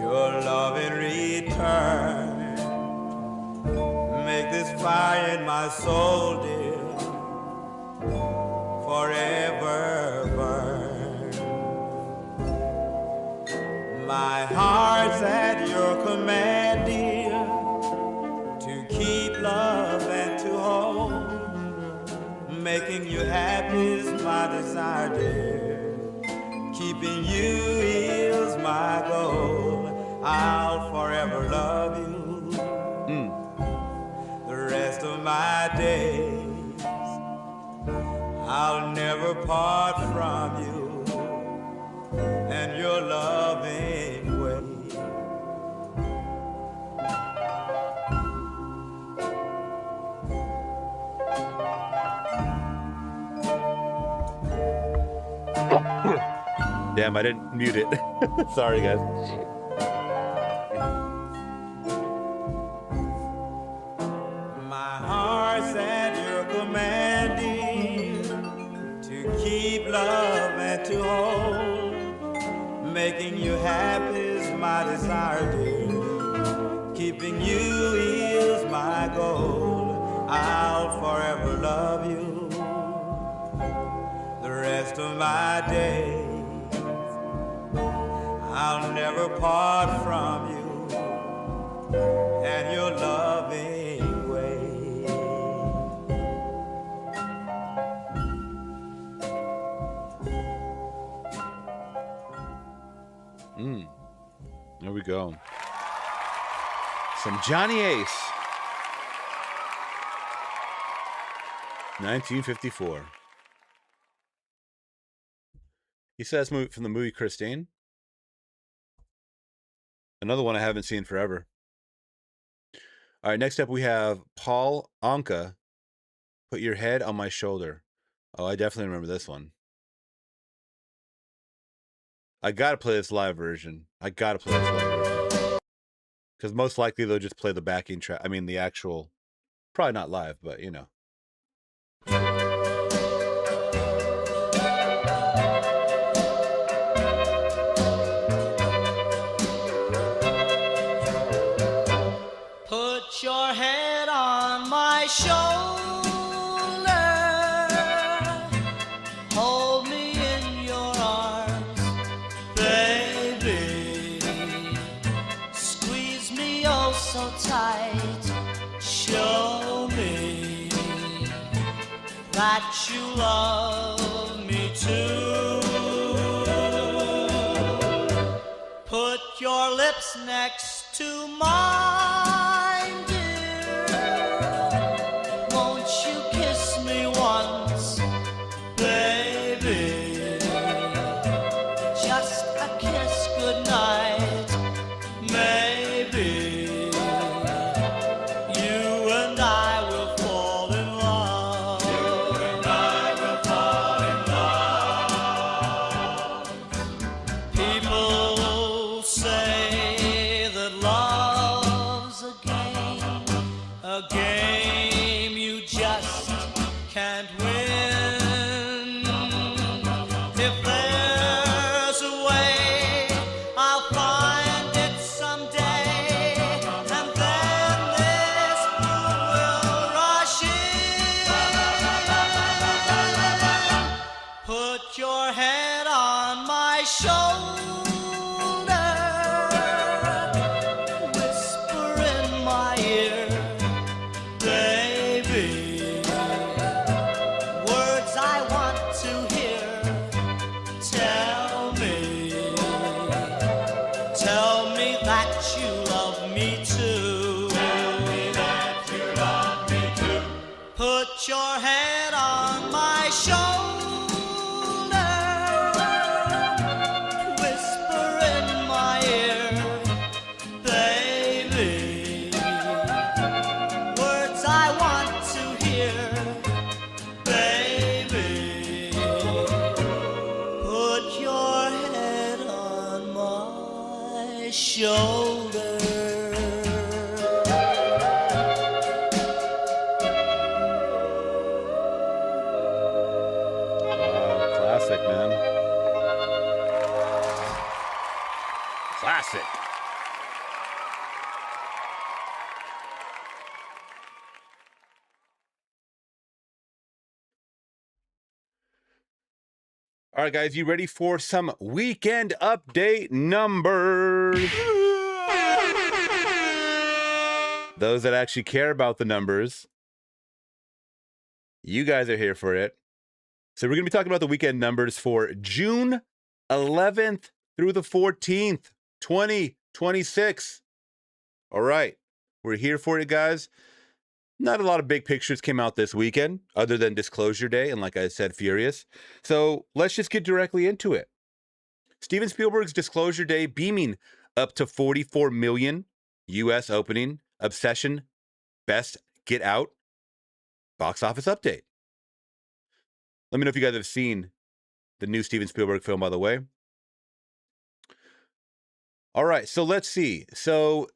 your love in return. Make this fire in my soul, dear, forever burn. My heart's at your command, dear, to keep love and to hold. Making you happy is my desire, dear. Keeping you is my goal. I'll forever love you the rest of my days. I'll never part from you and your loving way. Damn, I didn't mute it. Sorry, guys. My heart's at your command, dear, to keep love and to hold. Making you happy is my desire, dear. Keeping you is my goal. I'll forever love you the rest of my days. I'll never part from you and your loving way. There we go. Some Johnny Ace. 1954. He says from the movie Christine. Another one I haven't seen forever. All right, next up we have Paul Anka, Put Your Head on My Shoulder. Oh, I definitely remember this one. I gotta play this live version. Because most likely they'll just play the backing track. I mean, the actual, probably not live, but you know. Put your head on my shoulder, hold me in your arms, baby, squeeze me oh so tight, show me that you love me too. Put your lips next to mine, dear. Won't you kiss me once, baby? Just a kiss goodnight, maybe. You and I will fall in love. You and I will fall in love. People say that love's a game you just can't win. If there's a way, I'll find it someday, and then this moon will rush in. Put your head on my shoulder, whisper in my ear, baby, words I want to hear. shoulder. Classic, man. Classic. All right, guys, you ready for some weekend update numbers? Those that actually care about the numbers, you guys are here for it. So we're going to be talking about the weekend numbers for June 11th through the 14th, 2026. All right, we're here for it, guys. Not a lot of big pictures came out this weekend, other than Disclosure Day, and like I said, Furious. So let's just get directly into it. Steven Spielberg's Disclosure Day beaming up to 44 million U.S. opening. Obsession, Best, Get Out, box office update. Let me know if you guys have seen the new Steven Spielberg film, by the way. All right, so let's see. So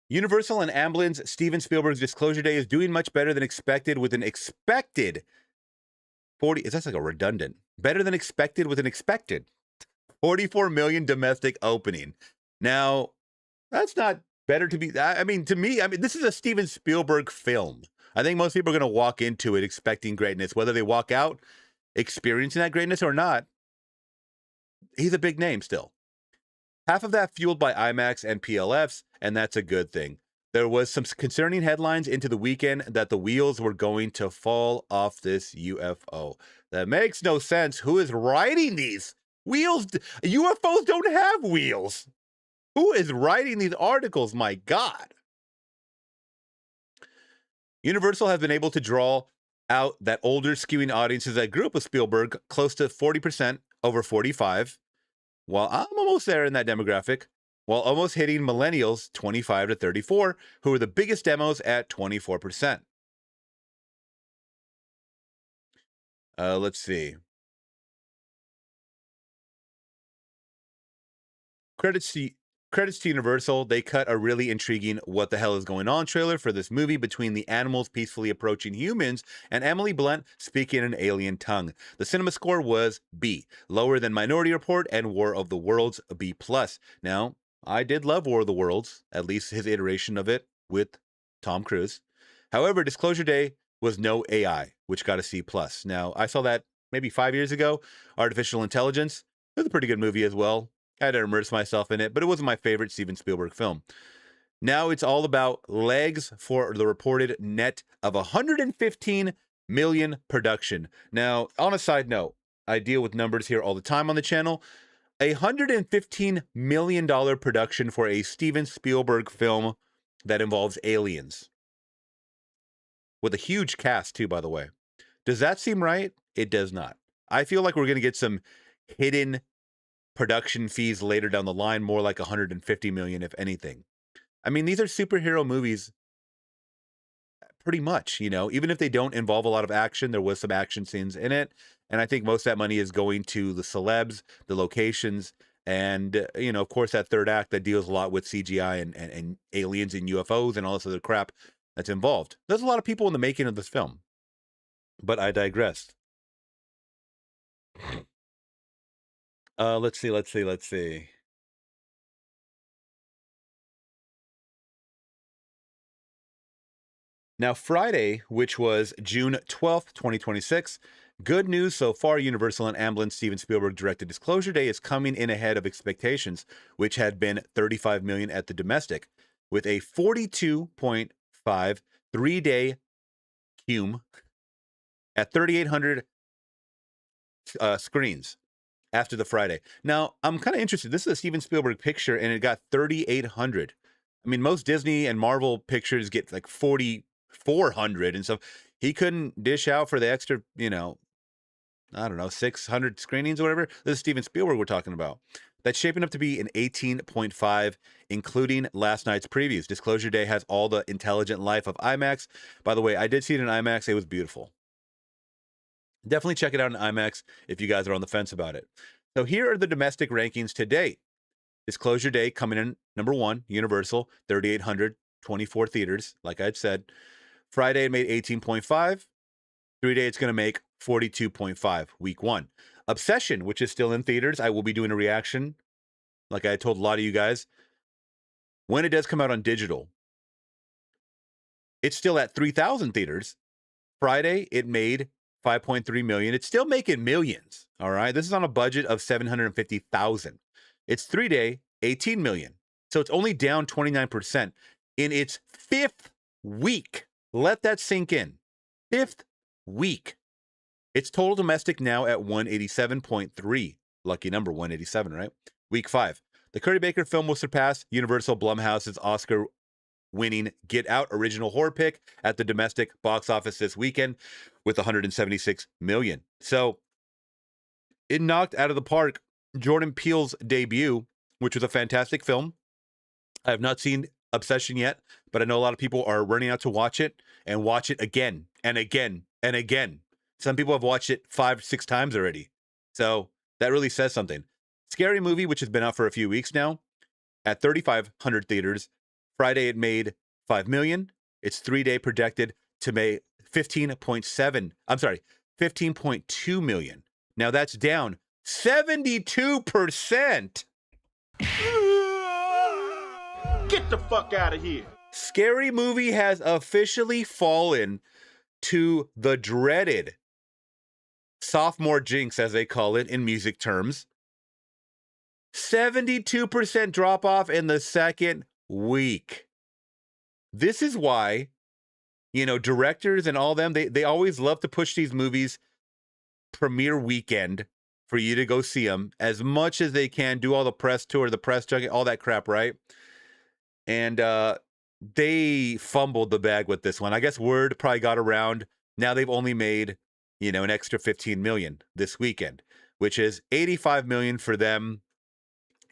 Universal and Amblin's Steven Spielberg's Disclosure Day is doing much better than expected with an expected 40, that's like a redundant, better than expected with an expected 44 million domestic opening. Now, that's not better to be, I mean, to me, this is a Steven Spielberg film. I think most people are going to walk into it expecting greatness, whether they walk out experiencing that greatness or not. He's a big name still. Half of that fueled by IMAX and PLFs, and that's a good thing. There was some concerning headlines into the weekend that the wheels were going to fall off this UFO. That makes no sense. Who is riding these wheels? UFOs don't have wheels. Who is writing these articles? My God. Universal has been able to draw out that older skewing audiences that grew up with Spielberg close to 40% over 45. Well, I'm almost there in that demographic, while almost hitting millennials 25 to 34, who are the biggest demos at 24%. Let's see. Credits to Universal. They cut a really intriguing "What the hell is going on" trailer for this movie between the animals peacefully approaching humans and Emily Blunt speaking an alien tongue. The cinema score was B, lower than Minority Report and War of the Worlds, B+. Now, I did love War of the Worlds, at least his iteration of it with Tom Cruise. However, Disclosure Day was no AI, which got a C+. Now, I saw that maybe 5 years ago. Artificial Intelligence, it was a pretty good movie as well. I had to immerse myself in it, but it wasn't my favorite Steven Spielberg film. Now it's all about legs for the reported net of 115 million production. Now, on a side note, I deal with numbers here all the time on the channel. $115 million production for a Steven Spielberg film that involves aliens. With a huge cast, too, by the way. Does that seem right? It does not. I feel like we're going to get some hidden production fees later down the line, more like 150 million, if anything. I mean, these are superhero movies pretty much, you know, even if they don't involve a lot of action, there was some action scenes in it. And I think most of that money is going to the celebs, the locations, and, you know, of course, that third act that deals a lot with CGI and aliens and UFOs and all this other crap that's involved. There's a lot of people in the making of this film, but I digress. Let's see. Now, Friday, which was June 12th, 2026, good news so far. Universal and Amblin Steven Spielberg directed Disclosure Day is coming in ahead of expectations, which had been 35 million at the domestic, with a 42.5 3-day cume at 3,800 screens. After the Friday. Now, I'm kind of interested. This is a Steven Spielberg picture, and it got 3,800. I mean, most Disney and Marvel pictures get like 4,400 and stuff. He couldn't dish out for the extra, you know, I don't know, 600 screenings or whatever. This is Steven Spielberg we're talking about. That's shaping up to be an 18.5, including last night's previews. Disclosure Day has all the intelligent life of IMAX. By the way, I did see it in IMAX. It was beautiful. Definitely check it out in IMAX if you guys are on the fence about it. So here are the domestic rankings to date. Disclosure Day coming in number 1, Universal, 3,824 theaters, like I had said. Friday, it made 18.5. 3-day, it's going to make 42.5, week 1. Obsession, which is still in theaters, I will be doing a reaction, like I told a lot of you guys. When it does come out on digital, it's still at 3,000 theaters. Friday, it made 5.3 million. It's still making millions, all right? This is on a budget of 750,000. Its 3-day, 18 million. So it's only down 29% in its 5th week. Let that sink in. 5th week. Its total domestic now at 187.3. Lucky number, 187, right? Week 5. The Curry Baker film will surpass Universal Blumhouse's Oscar-winning Get Out original horror pick at the domestic box office this weekend with 176 million. So it knocked out of the park Jordan Peele's debut, which was a fantastic film. I have not seen Obsession yet, but I know a lot of people are running out to watch it and watch it again and again and again. Some people have watched it 5-6 times already. So that really says something. Scary Movie, which has been out for a few weeks now, at 3,500 theaters. Friday, it made 5 million. Its 3-day projected to make 15.2 million. Now that's down 72%. Get the fuck out of here. Scary Movie has officially fallen to the dreaded sophomore jinx, as they call it in music terms. 72% drop off in the second week. This is why, directors and all them, they always love to push these movies premiere weekend for you to go see them as much as they can, do all the press tour, the press junket, all that crap, right? And they fumbled the bag with this one. I guess word probably got around. Now they've only made, an extra 15 million this weekend, which is 85 million for them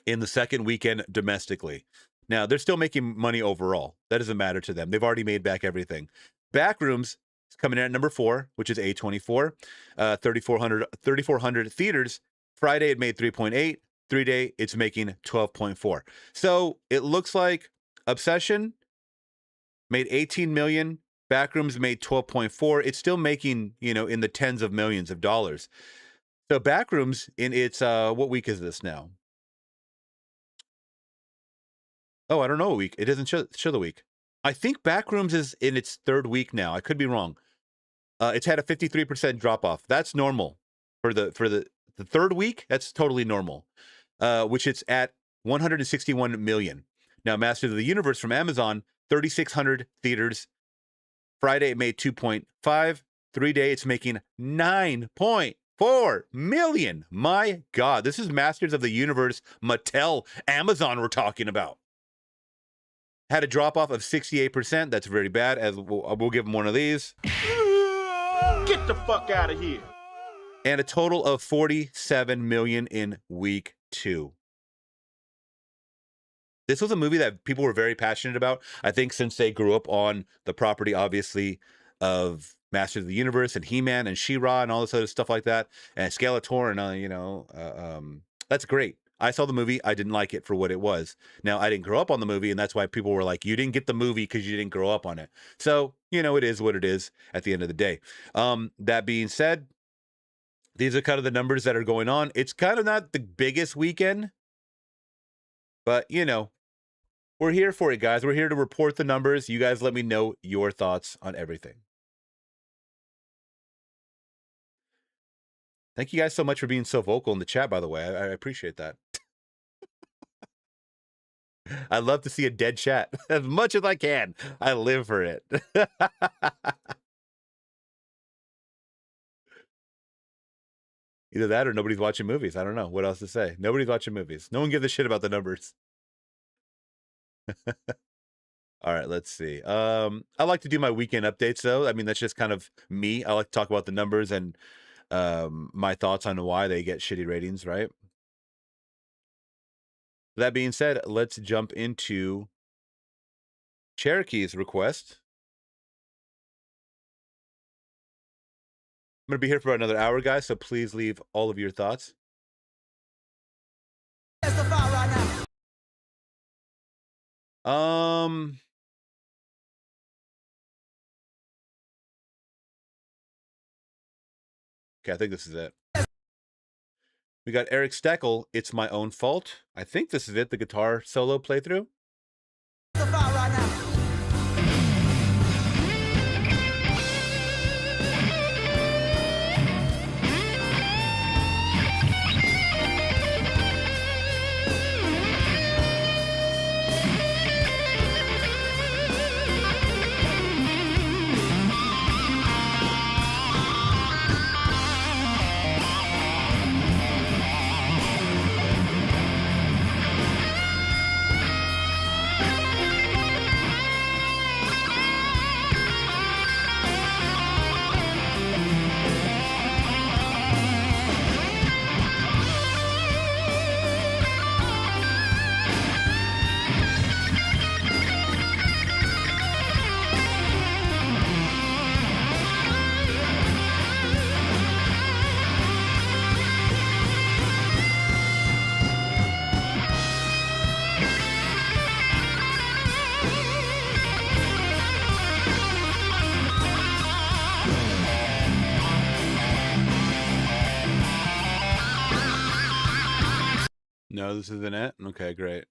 in the second weekend domestically. Now, they're still making money overall. That doesn't matter to them. They've already made back everything. Backrooms is coming in at number 4, which is A24, 3,400 theaters. Friday, it made 3.8. 3-day, it's making 12.4. So it looks like Obsession made 18 million. Backrooms made 12.4. It's still making, in the tens of millions of dollars. So Backrooms in its, what week is this now? Oh, I don't know what week. It doesn't show the week. I think Backrooms is in its 3rd week now. I could be wrong. It's had a 53% drop off. That's normal for the 3rd week. That's totally normal. Which it's at 161 million. Now, Masters of the Universe from Amazon, 3,600 theaters. Friday, it made 2.5. 3-day, it's making 9.4 million. My God, this is Masters of the Universe, Mattel, Amazon we're talking about. Had a drop off of 68%. That's very bad. As we'll give them one of these. Get the fuck out of here. And a total of 47 million in week 2. This was a movie that people were very passionate about. I think since they grew up on the property, obviously, of Masters of the Universe and He-Man and She-Ra and all this other stuff like that, and Skeletor and that's great. I saw the movie. I didn't like it for what it was. Now, I didn't grow up on the movie, and that's why people were like, you didn't get the movie because you didn't grow up on it. So, it is what it is at the end of the day. That being said, these are kind of the numbers that are going on. It's kind of not the biggest weekend, but, we're here for it, guys. We're here to report the numbers. You guys let me know your thoughts on everything. Thank you guys so much for being so vocal in the chat, by the way. I appreciate that. I love to see a dead chat as much as I can. I live for it. Either that or nobody's watching movies. I don't know what else to say. Nobody's watching movies. No one gives a shit about the numbers. All right, let's see. I like to do my weekend updates, though. I mean, that's just kind of me. I like to talk about the numbers and my thoughts on why they get shitty ratings, right? That being said, let's jump into Cherokee's request. I'm going to be here for another hour, guys, so please leave all of your thoughts. Okay, I think this is it. We got Eric Steckel, It's My Own Fault. I think this is it, the guitar solo playthrough. No, this isn't it? Okay, great.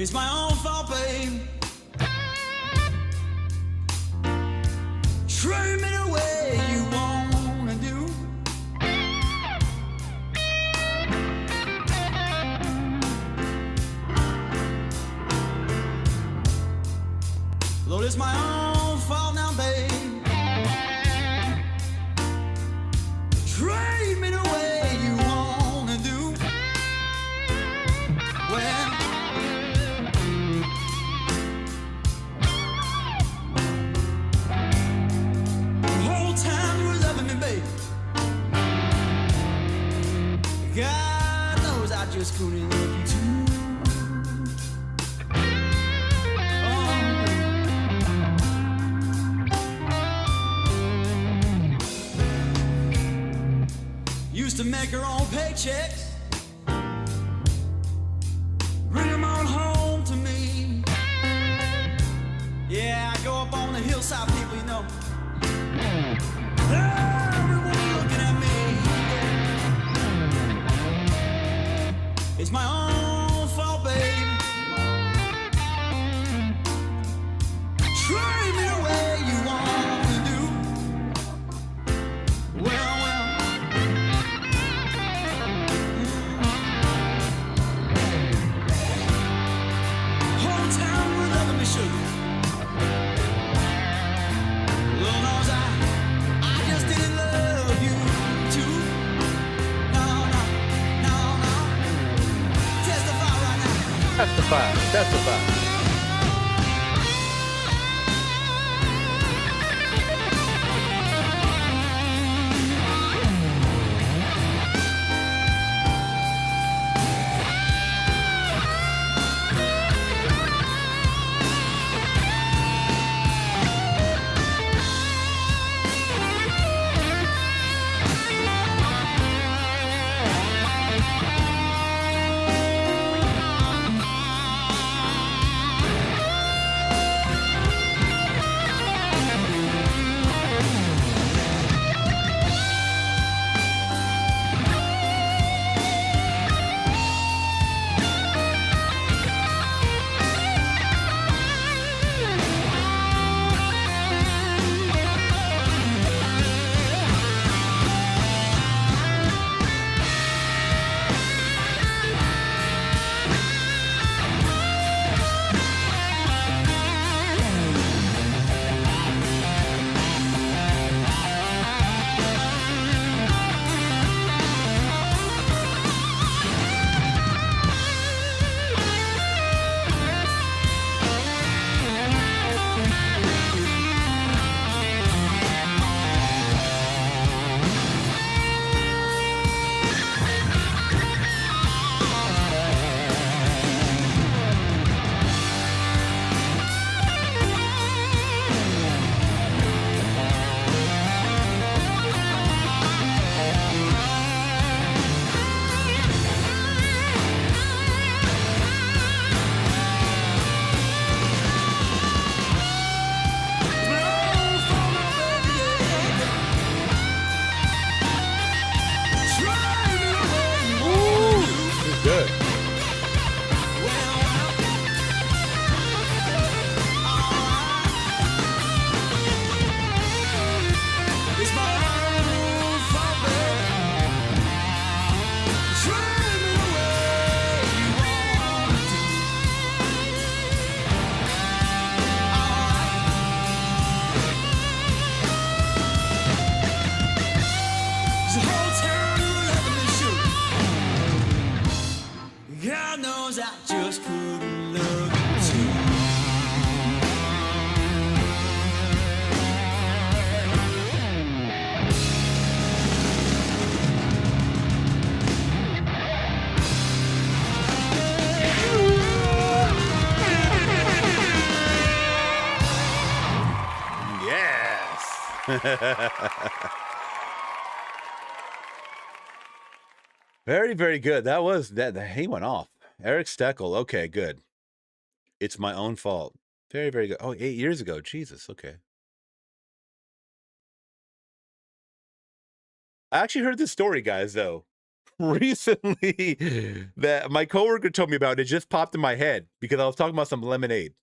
It's my own fault, babe. Treat me the way you wanna do. Lord, it's my own fault now, babe. Treat me the way you wanna do. Well, God knows I just couldn't love you too. Used to make her own paychecks, bring them on home to me. Yeah, I go up on the hillside, people, you know. Everyone looking at me. It's my own fault, babe. Treat me the way you want to do. Well, whole town was loving me, sugar. Lord knows I just didn't love you too. No. Testify right now. Testify. God knows I just couldn't love you too. Very, very good. That was that. He went off. Eric Steckel. Okay, good. It's my own fault. Very, very good. Oh, 8 years ago. Jesus. Okay. I actually heard this story, guys, though, recently that my coworker told me about. It just popped in my head because I was talking about some lemonade.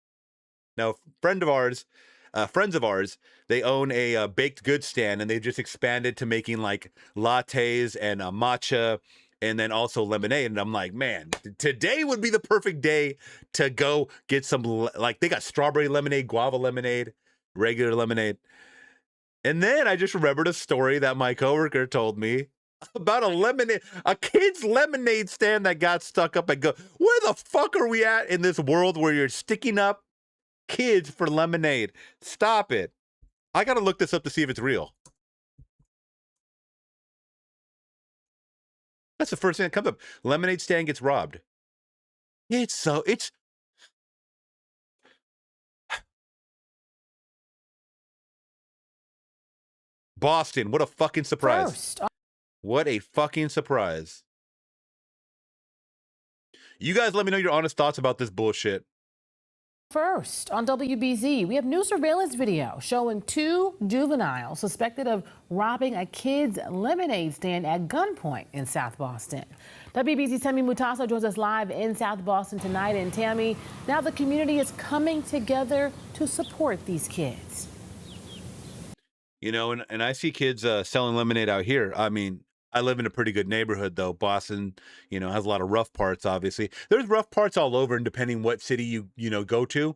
Now, friends of ours, they own a baked goods stand, and they've just expanded to making like lattes and matcha, and then also lemonade. And I'm like, man, today would be the perfect day to go get some. Like, they got strawberry lemonade, guava lemonade, regular lemonade. And then I just remembered a story that my coworker told me about a kid's lemonade stand that got stuck up. And go, where the fuck are we at in this world where you're sticking up kids for lemonade? Stop it. I gotta look this up to see if it's real. That's the first thing that comes up. Lemonade stand gets robbed. It's Boston. What a fucking surprise. First, What a fucking surprise. You guys let me know your honest thoughts about this bullshit. First, on WBZ, we have new surveillance video showing 2 juveniles suspected of robbing a kid's lemonade stand at gunpoint in South Boston. WBZ's Tammy Mutasa joins us live in South Boston tonight. And Tammy, now the community is coming together to support these kids. You know, and I see kids selling lemonade out here. I mean, I live in a pretty good neighborhood, though. Boston, you know, has a lot of rough parts, obviously. There's rough parts all over, and depending what city you go to.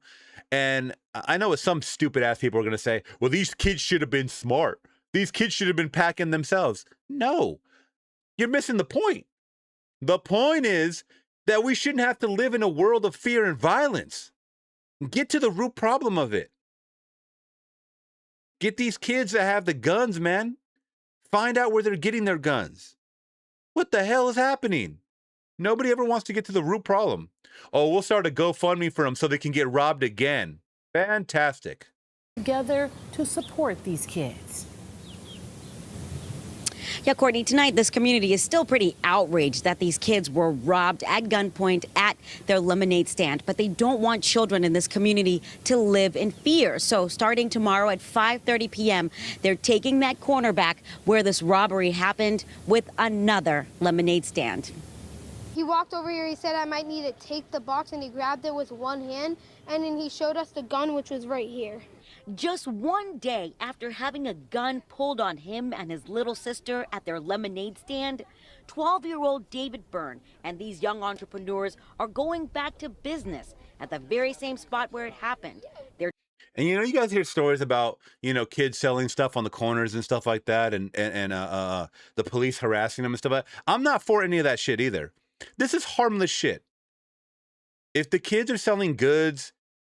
And I know what some stupid-ass people are going to say, well, these kids should have been smart. These kids should have been packing themselves. No. You're missing the point. The point is that we shouldn't have to live in a world of fear and violence. Get to the root problem of it. Get these kids that have the guns, man. Find out where they're getting their guns. What the hell is happening? Nobody ever wants to get to the root problem. Oh, we'll start a GoFundMe for them so they can get robbed again. Fantastic. Together to support these kids. Yeah, Courtney, tonight this community is still pretty outraged that these kids were robbed at gunpoint at their lemonade stand, but they don't want children in this community to live in fear. So starting tomorrow at 5:30 p.m., they're taking that corner back where this robbery happened with another lemonade stand. He walked over here, he said I might need to take the box, and he grabbed it with one hand, and then he showed us the gun, which was right here. Just one day after having a gun pulled on him and his little sister at their lemonade stand, 12-year-old David Byrne and these young entrepreneurs are going back to business at the very same spot where it happened. And you know, you guys hear stories about, you know, kids selling stuff on the corners and stuff like that, and the police harassing them and stuff like that. I'm not for any of that shit either. This is harmless shit. If the kids are selling goods,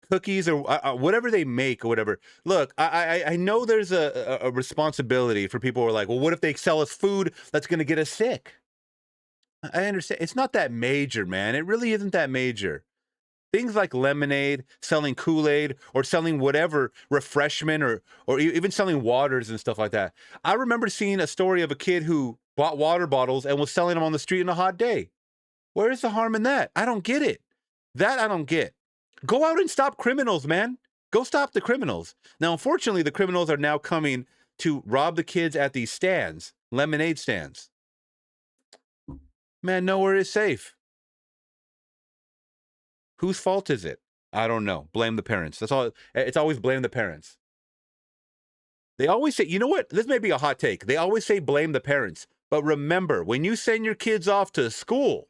cookies, or whatever they make or whatever, look, I know there's a responsibility for people who are like, well, what if they sell us food that's going to get us sick? I understand. It's not that major, man. It really isn't that major. Things like lemonade, selling Kool-Aid, or selling whatever refreshment, or even selling waters and stuff like that. I remember seeing a story of a kid who bought water bottles and was selling them on the street on a hot day. Where is the harm in that? I don't get it. That I don't get. Go out and stop criminals, man. Go stop the criminals. Now, unfortunately, the criminals are now coming to rob the kids at these stands, lemonade stands. Man, nowhere is safe. Whose fault is it? I don't know. Blame the parents. That's all. It's always blame the parents. They always say, you know what? This may be a hot take. They always say blame the parents. But remember, when you send your kids off to school,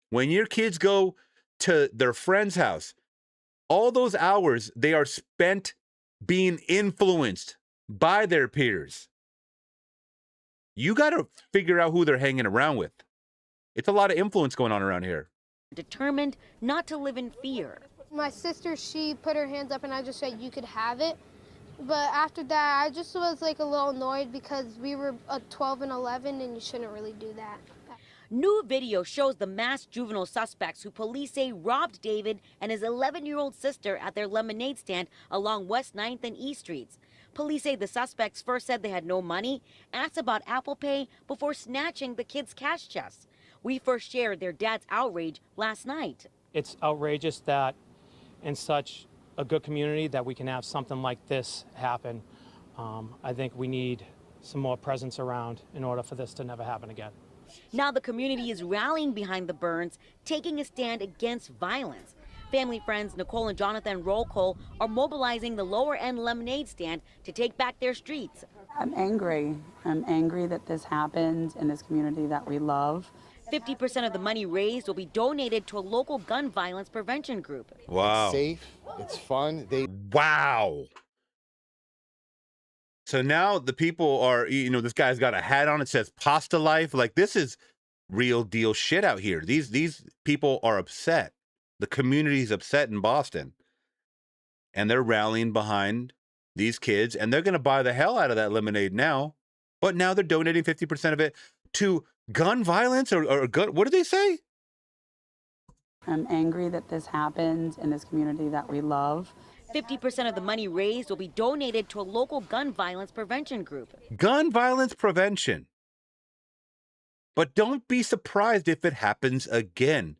when your kids go to their friend's house, all those hours they are spent being influenced by their peers. You got to figure out who they're hanging around with. It's a lot of influence going on around here. Determined not to live in fear. My sister, she put her hands up and I just said, you could have it. But after that, I just was like a little annoyed because we were 12 and 11 and you shouldn't really do that. New video shows the masked juvenile suspects who police say robbed David and his 11-year-old sister at their lemonade stand along West 9th and East Streets. Police say the suspects first said they had no money, asked about Apple Pay before snatching the kids' cash chests. We first shared their dad's outrage last night. It's outrageous that in such a good community that we can have something like this happen. I think we need some more presence around in order for this to never happen again. Now the community is rallying behind the Burns, taking a stand against violence. Family friends Nicole and Jonathan Roll Call are mobilizing the lower end lemonade stand to take back their streets. I'm angry. I'm angry that this happened in this community that we love. 50% of the money raised will be donated to a local gun violence prevention group. Wow. It's safe. It's fun. Wow. So now the people are, this guy's got a hat on. It says Pasta Life. Like, this is real deal shit out here. These people are upset. The community's upset in Boston. And they're rallying behind these kids. And they're going to buy the hell out of that lemonade now. But now they're donating 50% of it to gun violence or gun. What did they say? I'm angry that this happened in this community that we love. 50% of the money raised will be donated to a local gun violence prevention group. Gun violence prevention. But don't be surprised if it happens again.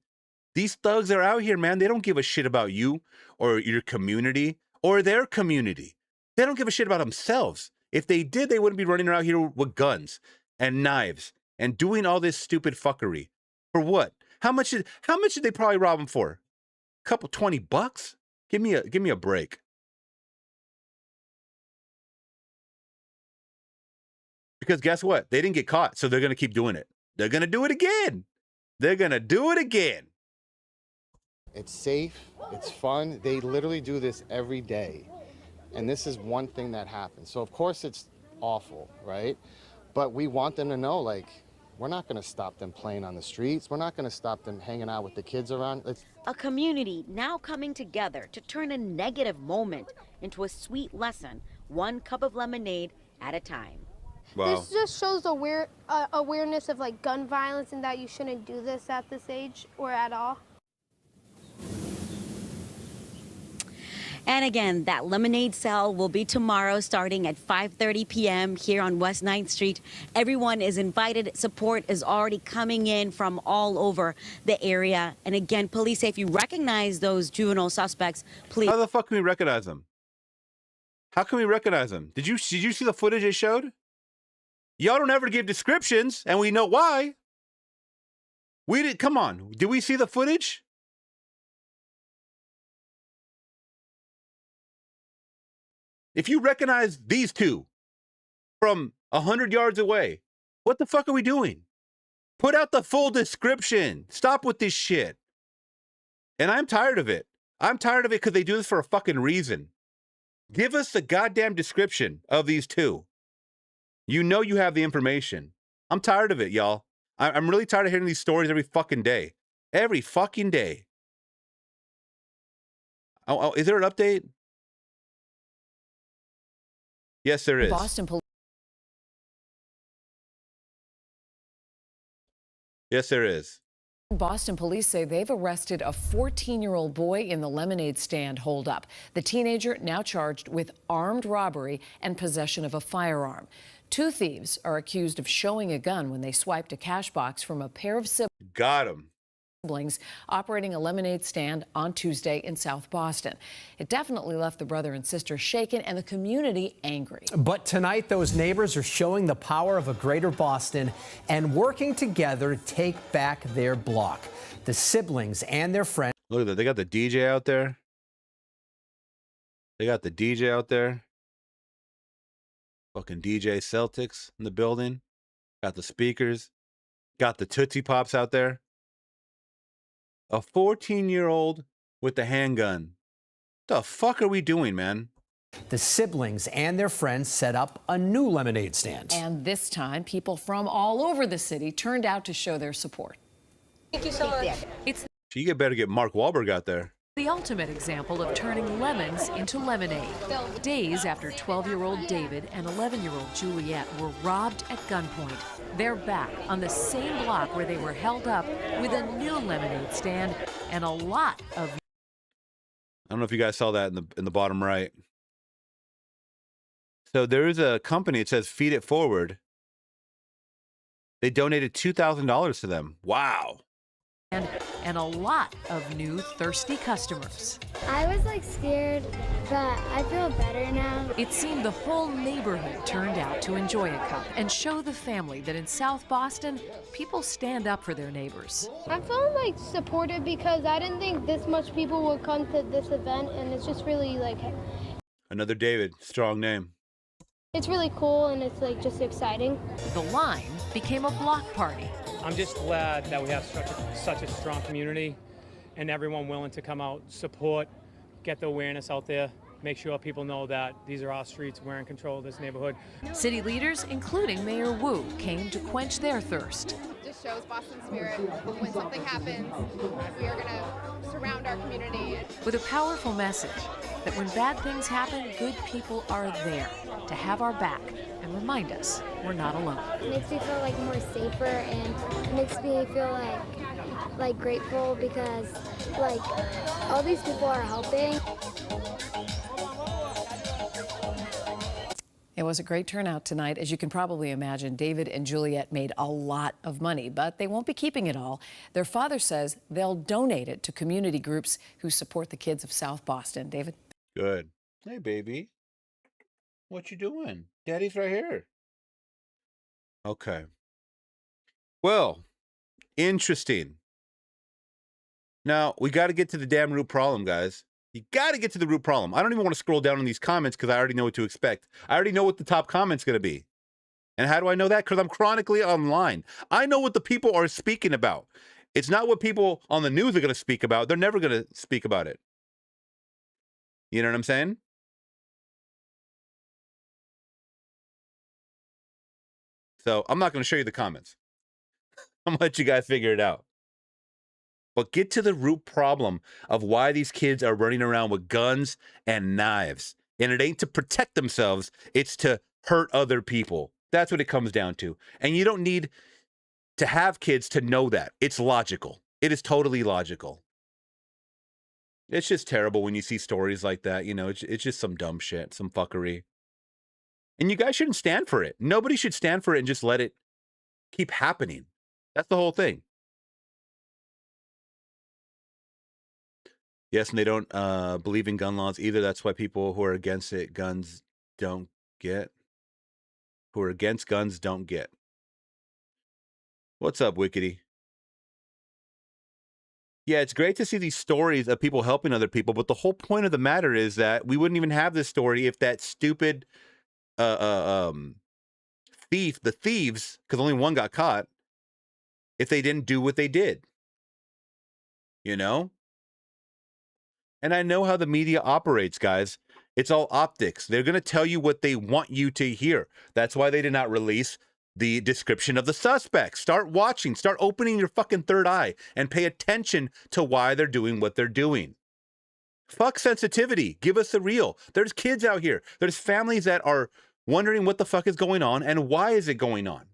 These thugs are out here, man. They don't give a shit about you or your community or their community. They don't give a shit about themselves. If they did, they wouldn't be running around here with guns and knives and doing all this stupid fuckery. For what? How much did they probably rob them for? A couple $20? Give me a break. Because guess what? They didn't get caught, so they're going to keep doing it. They're going to do it again. They're going to do it again. It's safe. It's fun. They literally do this every day. And this is one thing that happens. So, of course, it's awful, right? But we want them to know, like, we're not going to stop them playing on the streets. We're not going to stop them hanging out with the kids around. A community now coming together to turn a negative moment into a sweet lesson, one cup of lemonade at a time. Wow. This just shows awareness of like gun violence and that you shouldn't do this at this age or at all. And again, that lemonade sale will be tomorrow starting at 5:30 p.m. here on West 9th Street. Everyone is invited. Support is already coming in from all over the area. And again, police say if you recognize those juvenile suspects, please. How the fuck can we recognize them? How can we recognize them? Did you see the footage they showed? Y'all don't ever give descriptions, and we know why. Come on. Did we see the footage? If you recognize these two from 100 yards away, what the fuck are we doing? Put out the full description. Stop with this shit. And I'm tired of it. I'm tired of it because they do this for a fucking reason. Give us the goddamn description of these two. You know you have the information. I'm tired of it, y'all. I'm really tired of hearing these stories every fucking day. Every fucking day. Oh, is there an update? Yes, there is. Yes, there is. Boston police say they've arrested a 14-year-old boy in the lemonade stand holdup. The teenager now charged with armed robbery and possession of a firearm. Two thieves are accused of showing a gun when they swiped a cash box from a pair of siblings operating a lemonade stand on Tuesday in South Boston. It definitely left the brother and sister shaken and the community angry. But tonight, those neighbors are showing the power of a greater Boston and working together to take back their block. The siblings and their friends. Look at that. They got the DJ out there. Fucking DJ Celtics in the building. Got the speakers. Got the Tootsie Pops out there. A 14-year-old with a handgun. The fuck are we doing, man? The siblings and their friends set up a new lemonade stand. And this time, people from all over the city turned out to show their support. Thank you so much. It's You better get Mark Wahlberg out there. the ultimate example of turning lemons into lemonade. Days after 12-year-old David and 11-year-old Juliet were robbed at gunpoint, they're back on the same block where they were held up with a new lemonade stand and a lot of... I don't know if you guys saw that in the bottom right. So there is a company, it says Feed It Forward. They donated $2,000 to them. Wow. And a lot of new thirsty customers. I was like scared, but I feel better now. It seemed the whole neighborhood turned out to enjoy a cup and show the family that in South Boston, people stand up for their neighbors. I'm feeling like supported because I didn't think this much people would come to this event, and it's just really like... Another David, strong name. It's really cool, and it's like just exciting. The line became a block party. I'm just glad that we have such a strong community and everyone willing to come out, support, get the awareness out there, make sure people know that these are our streets, we're in control of this neighborhood. City leaders, including Mayor Wu, came to quench their thirst. Just shows Boston spirit. When something happens, we are going to surround our community. With a powerful message that when bad things happen, good people are there to have our back and remind us we're not alone. It makes me feel like more safer, and it makes me feel like grateful because like all these people are helping. It was a great turnout tonight. As you can probably imagine, David and Juliet made a lot of money, but they won't be keeping it all. Their father says they'll donate it to community groups who support the kids of South Boston. David? Good. Hey, baby. What you doing? Daddy's right here. Okay. Well, interesting. Now, we got to get to the damn root problem, guys. You got to get to the root problem. I don't even want to scroll down in these comments because I already know what to expect. I already know what the top comment's going to be. And how do I know that? Because I'm chronically online. I know what the people are speaking about. It's not what people on the news are going to speak about. They're never going to speak about it. You know what I'm saying? So I'm not going to show you the comments. I'm going to let you guys figure it out. But get to the root problem of why these kids are running around with guns and knives. And it ain't to protect themselves. It's to hurt other people. That's what it comes down to. And you don't need to have kids to know that. It's logical. It is totally logical. It's just terrible when you see stories like that. You know, it's just some dumb shit, some fuckery. And you guys shouldn't stand for it. Nobody should stand for it and just let it keep happening. That's the whole thing. Yes, and they don't believe in gun laws either. That's why people who are against it, guns don't get. Who are against guns don't get. What's up, Wickedy? Yeah, it's great to see these stories of people helping other people, but the whole point of the matter is that we wouldn't even have this story if that stupid the thieves, because only one got caught, if they didn't do what they did. You know? And I know how the media operates, guys. It's all optics. They're going to tell you what they want you to hear. That's why they did not release the description of the suspects. Start watching. Start opening your fucking third eye and pay attention to why they're doing what they're doing. Fuck sensitivity. Give us the real. There's kids out here. There's families that are wondering what the fuck is going on and why is it going on.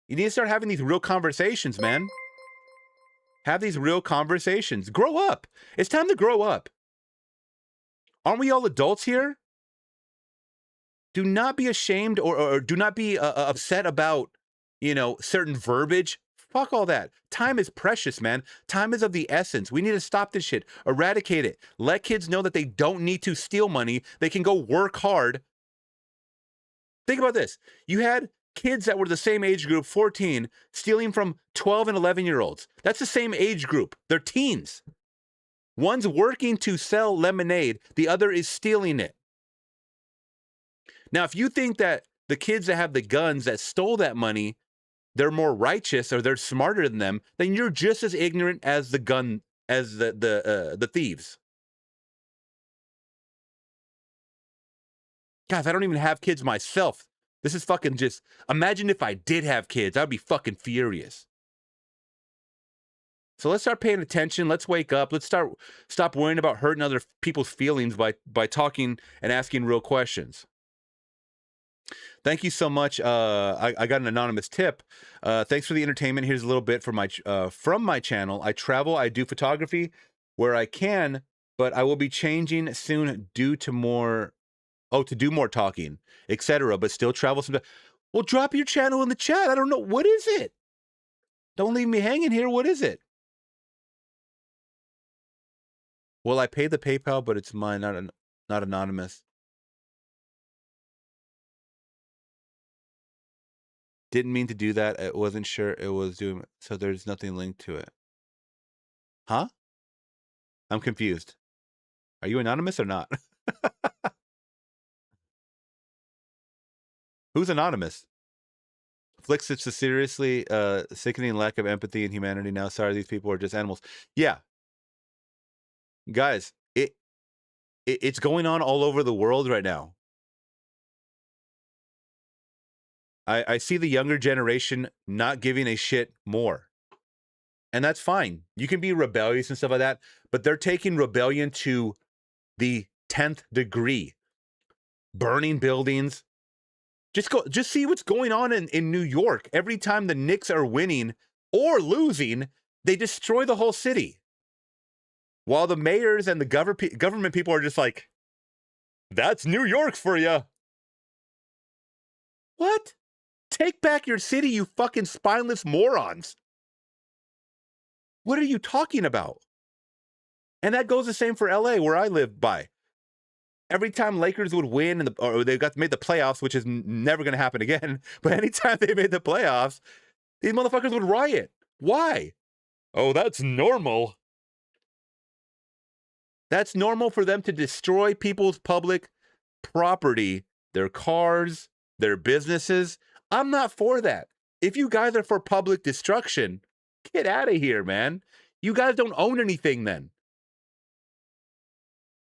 You need to start having these real conversations, man. Have these real conversations. Grow up. It's time to grow up. Aren't we all adults here? Do not be ashamed or do not be upset about, you know, certain verbiage. Fuck all that. Time is precious, man. Time is of the essence. We need to stop this shit. Eradicate it. Let kids know that they don't need to steal money. They can go work hard. Think about this. You had kids that were the same age group, 14, stealing from 12 and 11-year-olds. That's the same age group. They're teens. One's working to sell lemonade. The other is stealing it. Now, if you think that the kids that have the guns that stole that money, they're more righteous or they're smarter than them, then you're just as ignorant as the thieves. Guys, I don't even have kids myself. This is fucking just, imagine if I did have kids, I'd be fucking furious. So let's start paying attention. Let's wake up. Let's stop worrying about hurting other people's feelings by talking and asking real questions. Thank you so much. I got an anonymous tip. Thanks for the entertainment. Here's a little bit from my channel. I travel. I do photography where I can, but I will be changing soon due to more. Oh, to do more talking, etc. But still travel some. Well, drop your channel in the chat. I don't know. What is it? Don't leave me hanging here. What is it? Well, I pay the PayPal, but it's mine, not anonymous. Didn't mean to do that. I wasn't sure it was doing, so there's nothing linked to it. Huh? I'm confused. Are you anonymous or not? Who's anonymous? Flix, it's a seriously sickening lack of empathy and humanity now. Sorry, these people are just animals. Yeah. Guys, it's going on all over the world right now. I see the younger generation not giving a shit more. And that's fine. You can be rebellious and stuff like that, but they're taking rebellion to the 10th degree. Burning buildings. Just see what's going on in New York. Every time the Knicks are winning or losing, they destroy the whole city. While the mayors and the government people are just like, that's New York for you. What? Take back your city, you fucking spineless morons. What are you talking about? And that goes the same for LA, where I live by. Every time Lakers would win or they made the playoffs, which is never going to happen again, but anytime they made the playoffs, these motherfuckers would riot. Why? Oh, that's normal. That's normal for them to destroy people's public property, their cars, their businesses. I'm not for that. If you guys are for public destruction, get out of here, man. You guys don't own anything then.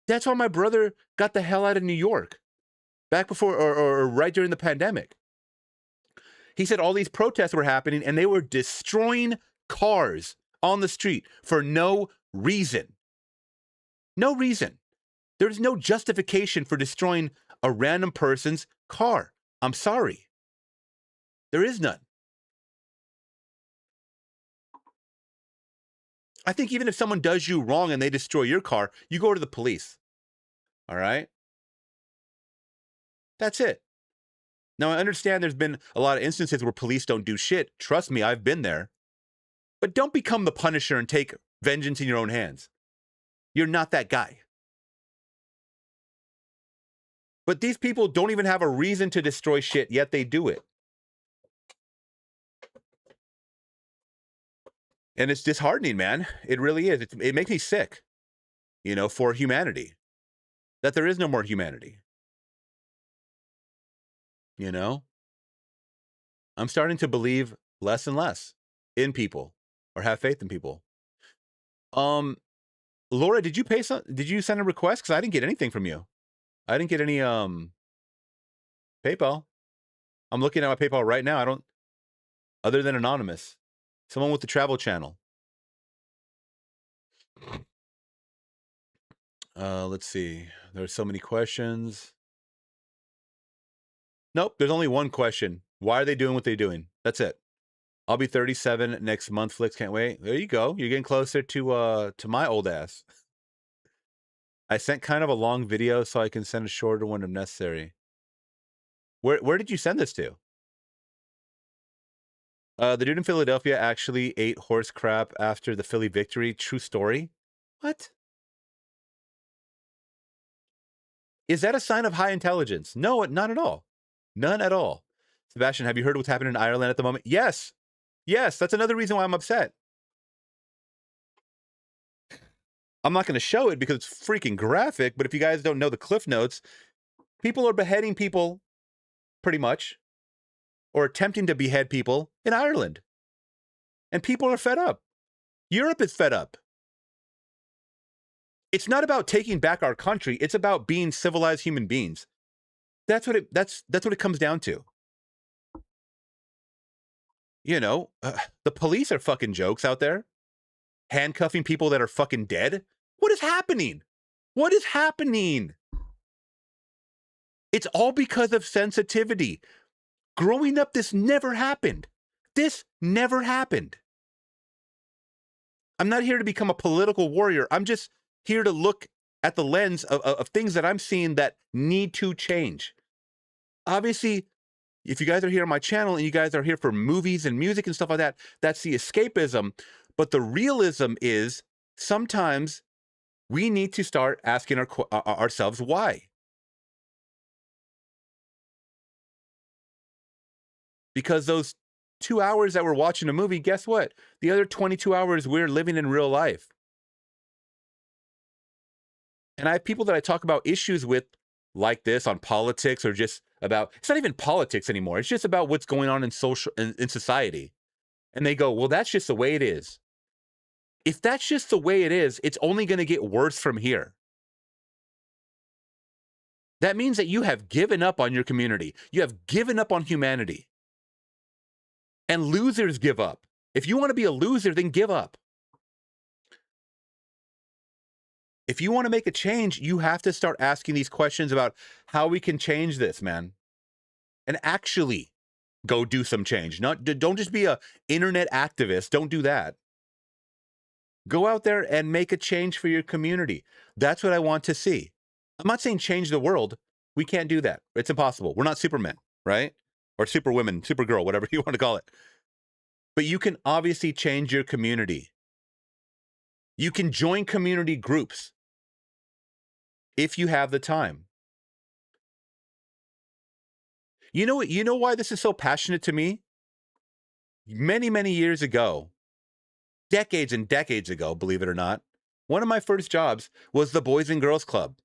That's why my brother got the hell out of New York back before or right during the pandemic. He said all these protests were happening and they were destroying cars on the street for no reason. No reason. There's no justification for destroying a random person's car. I'm sorry. There is none. I think even if someone does you wrong and they destroy your car, you go to the police. All right? That's it. Now, I understand there's been a lot of instances where police don't do shit. Trust me, I've been there. But don't become the Punisher and take vengeance in your own hands. You're not that guy. But these people don't even have a reason to destroy shit, yet they do it. And it's disheartening, man. It really is. It makes me sick, for humanity. That there is no more humanity. I'm starting to believe less and less in people or have faith in people. Laura, did you send a request? Because I didn't get anything from you. I didn't get any PayPal. I'm looking at my PayPal right now. I don't, other than anonymous. Someone with the travel channel. Let's see. There's so many questions. Nope, there's only one question. Why are they doing what they're doing? That's it. I'll be 37 next month, Flix. Can't wait. There you go. You're getting closer to my old ass. I sent kind of a long video so I can send a shorter one if necessary. Where did you send this to? The dude in Philadelphia actually ate horse crap after the Philly victory. True story? What? Is that a sign of high intelligence? No, not at all. None at all. Sebastian, have you heard what's happening in Ireland at the moment? Yes. Yes, that's another reason why I'm upset. I'm not going to show it because it's freaking graphic, but if you guys don't know the cliff notes, people are beheading people, pretty much, or attempting to behead people in Ireland. And people are fed up. Europe is fed up. It's not about taking back our country. It's about being civilized human beings. That's what it comes down to. The police are fucking jokes out there. handcuffing people that are fucking dead? What is happening? What is happening? It's all because of sensitivity. Growing up, this never happened. This never happened. I'm not here to become a political warrior. I'm just here to look at the lens of things that I'm seeing that need to change. Obviously, if you guys are here on my channel and you guys are here for movies and music and stuff like that, that's the escapism. But the realism is sometimes we need to start asking ourselves why. Because those 2 hours that we're watching a movie, guess what? The other 22 hours we're living in real life. And I have people that I talk about issues with like this on politics, or just about, it's not even politics anymore. It's just about what's going on in society. And they go, well, that's just the way it is. If that's just the way it is, it's only going to get worse from here. That means that you have given up on your community. You have given up on humanity. And losers give up. If you want to be a loser, then give up. If you want to make a change, you have to start asking these questions about how we can change this, man. And actually go do some change. Don't just be a internet activist. Don't do that. Go out there and make a change for your community. That's what I want to see. I'm not saying change the world. We can't do that. It's impossible. We're not Supermen, right? Or Superwomen, Supergirl, whatever you want to call it. But you can obviously change your community. You can join community groups if you have the time. You know why this is so passionate to me? Many, many years ago, decades and decades ago, believe it or not, one of my first jobs was the Boys and Girls Club.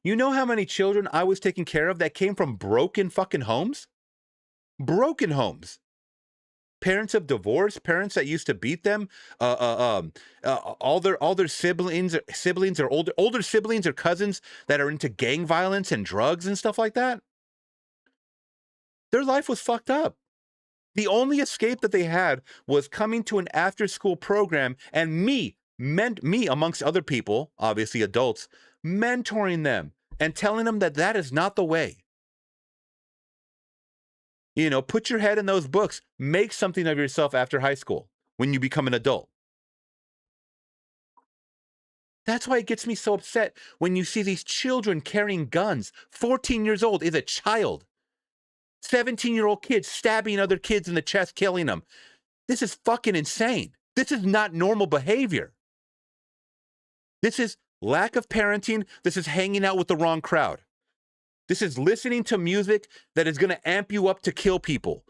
You know how many children I was taking care of that came from broken fucking homes? Broken homes. Parents of divorce, parents that used to beat them, all their siblings or older siblings or cousins that are into gang violence and drugs and stuff like that. Their life was fucked up. The only escape that they had was coming to an after-school program, and me amongst other people, obviously adults, mentoring them and telling them that that is not the way. You know, put your head in those books. Make something of yourself after high school when you become an adult. That's why it gets me so upset when you see these children carrying guns. 14 years old is a child. 17-year-old kids stabbing other kids in the chest, killing them. This is fucking insane. This is not normal behavior. This is lack of parenting. This is hanging out with the wrong crowd. This is listening to music that is going to amp you up to kill people.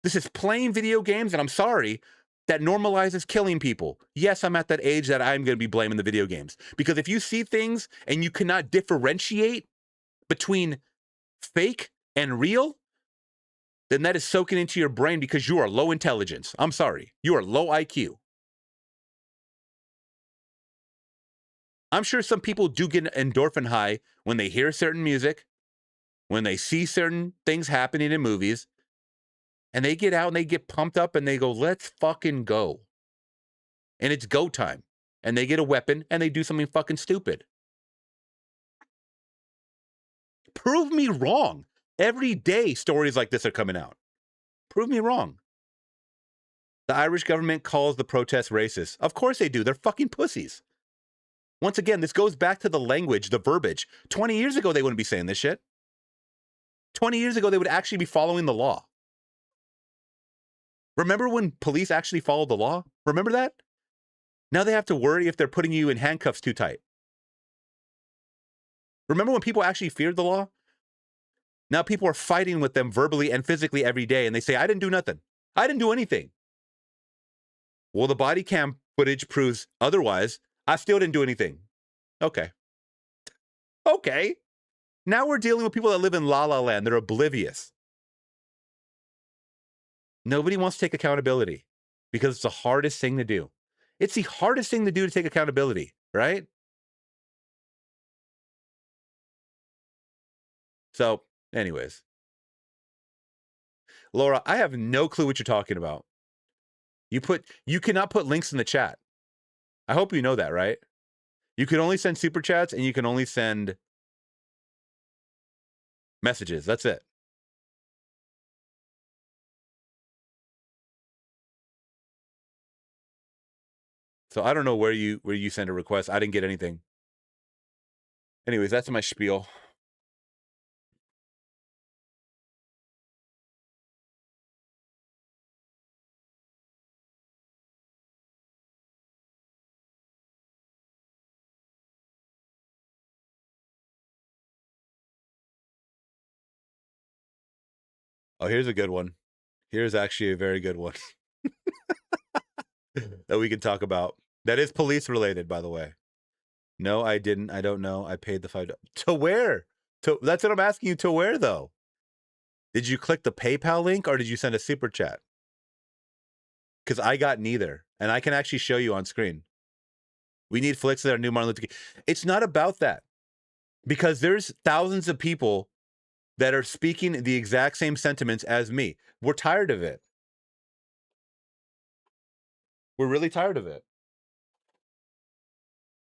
This is playing video games, and I'm sorry, that normalizes killing people. Yes, I'm at that age that I'm going to be blaming the video games. Because if you see things and you cannot differentiate between fake and real, then that is soaking into your brain because you are low intelligence. I'm sorry. You are low IQ. I'm sure some people do get an endorphin high when they hear certain music, when they see certain things happening in movies, and they get out and they get pumped up and they go, let's fucking go. And it's go time. And they get a weapon and they do something fucking stupid. Prove me wrong. Every day stories like this are coming out. Prove me wrong. The Irish government calls the protests racist. Of course they do. They're fucking pussies. Once again, this goes back to the language, the verbiage. 20 years ago, they wouldn't be saying this shit. 20 years ago, they would actually be following the law. Remember when police actually followed the law? Remember that? Now they have to worry if they're putting you in handcuffs too tight. Remember when people actually feared the law? Now people are fighting with them verbally and physically every day, and they say, I didn't do nothing. I didn't do anything. Well, the body cam footage proves otherwise. I still didn't do anything. Okay. Okay. Now we're dealing with people that live in La La Land. They're oblivious. Nobody wants to take accountability because it's the hardest thing to do. It's the hardest thing to do to take accountability, right? So, anyways. Laura, I have no clue what you're talking about. You cannot put links in the chat. I hope you know that, right? You can only send super chats and you can only send messages. That's it. So I don't know where you send a request. I didn't get anything. Anyways, that's my spiel. Oh, here's a good one. Here's actually a very good one that we can talk about. That is police related, by the way. No, I didn't. I don't know. I paid the $5. To where? That's what I'm asking you. To where, though? Did you click the PayPal link or did you send a super chat? Because I got neither. And I can actually show you on screen. We need Flix that are new Martin Luther King. It's not about that. Because there's thousands of people that are speaking the exact same sentiments as me. We're tired of it. We're really tired of it.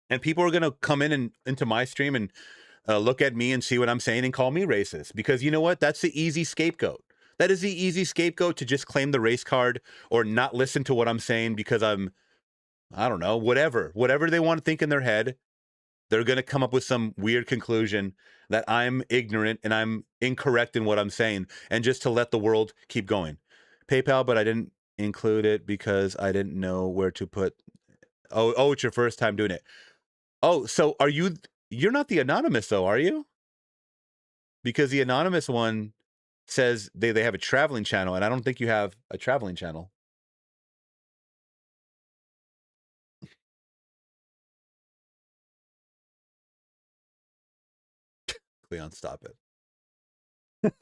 And people are going to come in and into my stream and look at me and see what I'm saying and call me racist. Because you know what? That's the easy scapegoat. That is the easy scapegoat to just claim the race card or not listen to what I'm saying because I don't know, whatever they want to think in their head. They're going to come up with some weird conclusion that I'm ignorant and I'm incorrect in what I'm saying, and just to let the world keep going. PayPal, but I didn't include it because I didn't know where to put. Oh, it's your first time doing it. Oh, so you're not the anonymous though, are you? Because the anonymous one says they have a traveling channel, and I don't think you have a traveling channel. Cleon, stop it.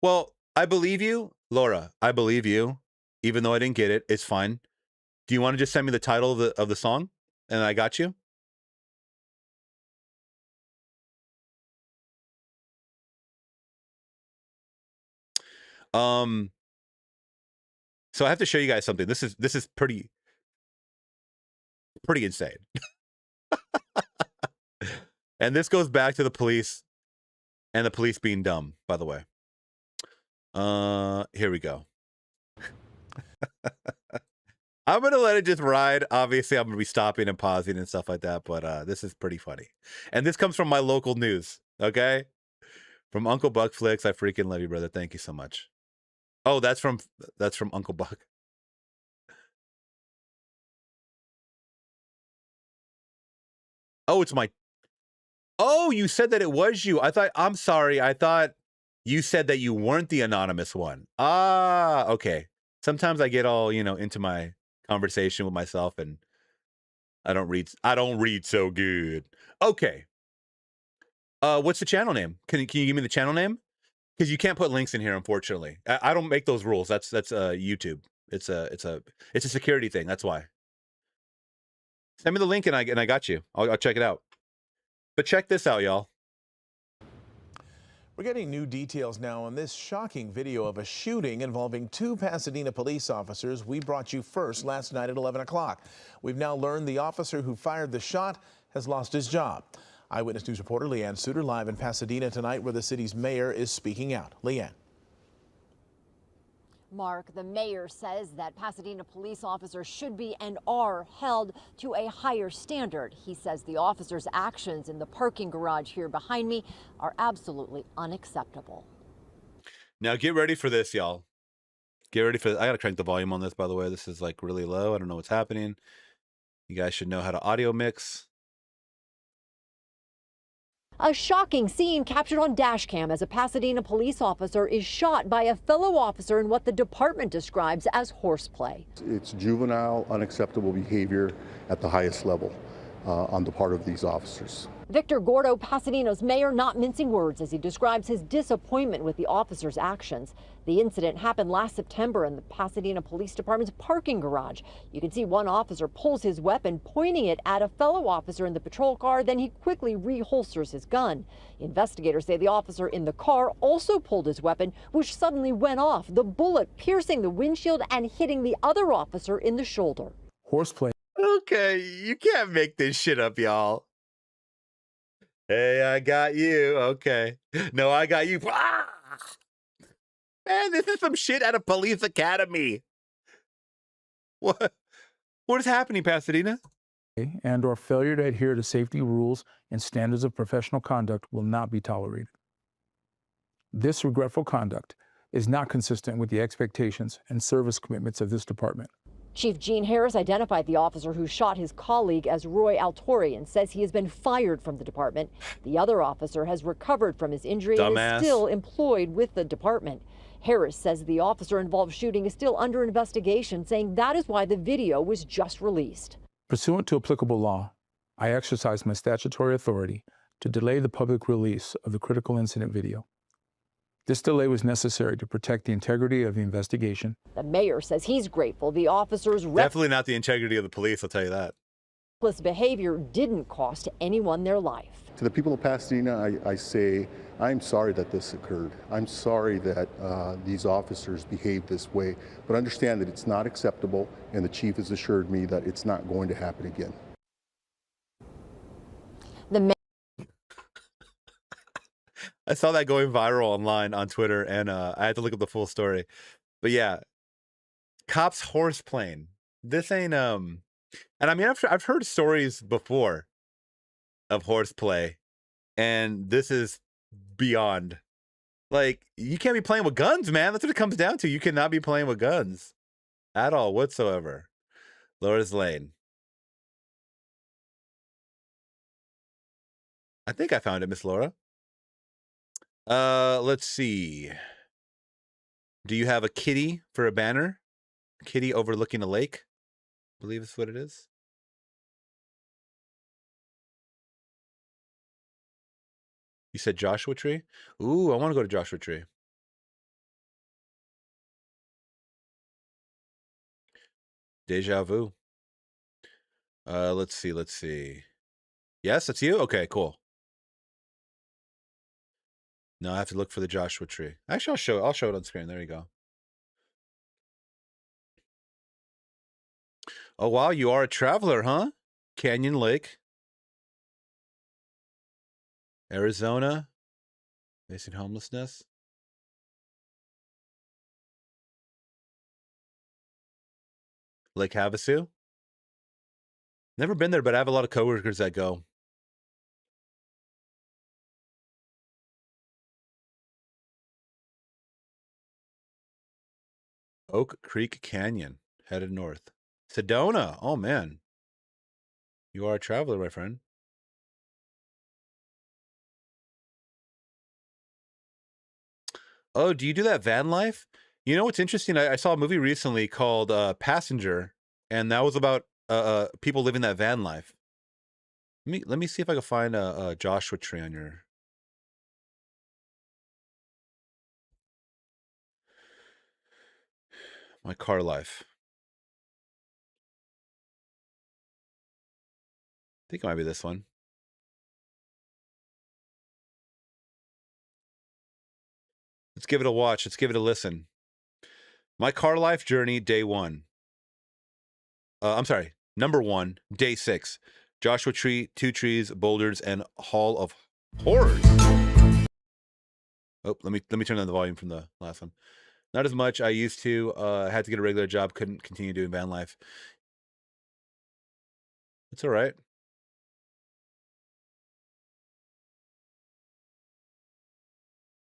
Well, I believe you, Laura. I believe you, even though I didn't get it. It's fine. Do you want to just send me the title of the song, and I got you? So I have to show you guys something. This is pretty insane. And this goes back to the police and the police being dumb, by the way. Here we go. I'm going to let it just ride. Obviously, I'm going to be stopping and pausing and stuff like that, but this is pretty funny. And this comes from my local news, okay? From Uncle Buck Flix. I freaking love you, brother. Thank you so much. Oh, that's from Uncle Buck. Oh, it's my... Oh, you said that it was you. I'm sorry. I thought you said that you weren't the anonymous one. Ah, okay. Sometimes I get all, into my conversation with myself and I don't read so good. Okay. What's the channel name? Can you give me the channel name? Because you can't put links in here, unfortunately. I don't make those rules. That's YouTube. It's a security thing. That's why. Send me the link and I got you. I'll check it out. But check this out, y'all. We're getting new details now on this shocking video of a shooting involving 2 Pasadena police officers we brought you first last night at 11 o'clock. We've now learned the officer who fired the shot has lost his job. Eyewitness News reporter Leanne Suter live in Pasadena tonight, where the city's mayor is speaking out. Leanne. Mark, the mayor says that Pasadena police officers should be and are held to a higher standard. He says the officers' actions in the parking garage here behind me are absolutely unacceptable. Now get ready for this, y'all. Get ready for this. I gotta crank the volume on this, by the way. This is like really low. I don't know what's happening. You guys should know how to audio mix. A shocking scene captured on dash cam as a Pasadena police officer is shot by a fellow officer in what the department describes as horseplay. It's juvenile, unacceptable behavior at the highest level. on the part of these officers. Victor Gordo, Pasadena's mayor, not mincing words as he describes his disappointment with the officers' actions. The incident happened last September in the Pasadena Police Department's parking garage. You can see one officer pulls his weapon, pointing it at a fellow officer in the patrol car. Then he quickly reholsters his gun. Investigators say the officer in the car also pulled his weapon, which suddenly went off, the bullet piercing the windshield and hitting the other officer in the shoulder. Horseplay. Okay, you can't make this shit up, y'all. Hey, I got you. Okay. No, I got you. Ah! Man, this is some shit out of Police Academy. What is happening, Pasadena? And or failure to adhere to safety rules and standards of professional conduct will not be tolerated. This regretful conduct is not consistent with the expectations and service commitments of this department. Chief Gene Harris identified the officer who shot his colleague as Roy Altori and says he has been fired from the department. The other officer has recovered from his injury and is still employed with the department. Harris says the officer involved shooting is still under investigation, saying that is why the video was just released. Pursuant to applicable law, I exercise my statutory authority to delay the public release of the critical incident video. This delay was necessary to protect the integrity of the investigation. The mayor says he's grateful the officers' Definitely not the integrity of the police, I'll tell you that. reckless behavior didn't cost anyone their life. To the people of Pasadena, I say, I'm sorry that this occurred. I'm sorry that these officers behaved this way, but understand that it's not acceptable, and the chief has assured me that it's not going to happen again. I saw that going viral online on Twitter, and I had to look up the full story. But yeah, cops horseplaying. This ain't and I mean I've heard stories before of horseplay, and this is beyond. Like, you can't be playing with guns, man. That's what it comes down to. You cannot be playing with guns at all whatsoever. Laura's Lane. I think I found it, Miss Laura. Let's see. Do you have a kitty for a banner? Kitty overlooking a lake, I believe is what it is. You said Joshua Tree? Ooh, I want to go to Joshua Tree. Deja vu. Let's see. Yes, that's you? Okay, cool. No, I have to look for the Joshua Tree. Actually, I'll show it on screen. There you go. Oh, wow, you are a traveler, huh? Canyon Lake. Arizona. Facing homelessness. Lake Havasu. Never been there, but I have a lot of coworkers that go. Oak Creek Canyon, headed north. Sedona. Oh, man. You are a traveler, my friend. Oh, do you do that van life? You know what's interesting? I saw a movie recently called Passenger, and that was about people living that van life. Let me see if I can find a Joshua Tree on your... My car life. I think it might be this one. Let's give it a watch. Let's give it a listen. My car life journey, day 1. I'm sorry, number 1, day 6. Joshua Tree, 2 trees, boulders, and Hall of Horrors. Oh, let me turn down the volume from the last one. Not as much. I used to. Had to get a regular job. Couldn't continue doing van life. It's all right.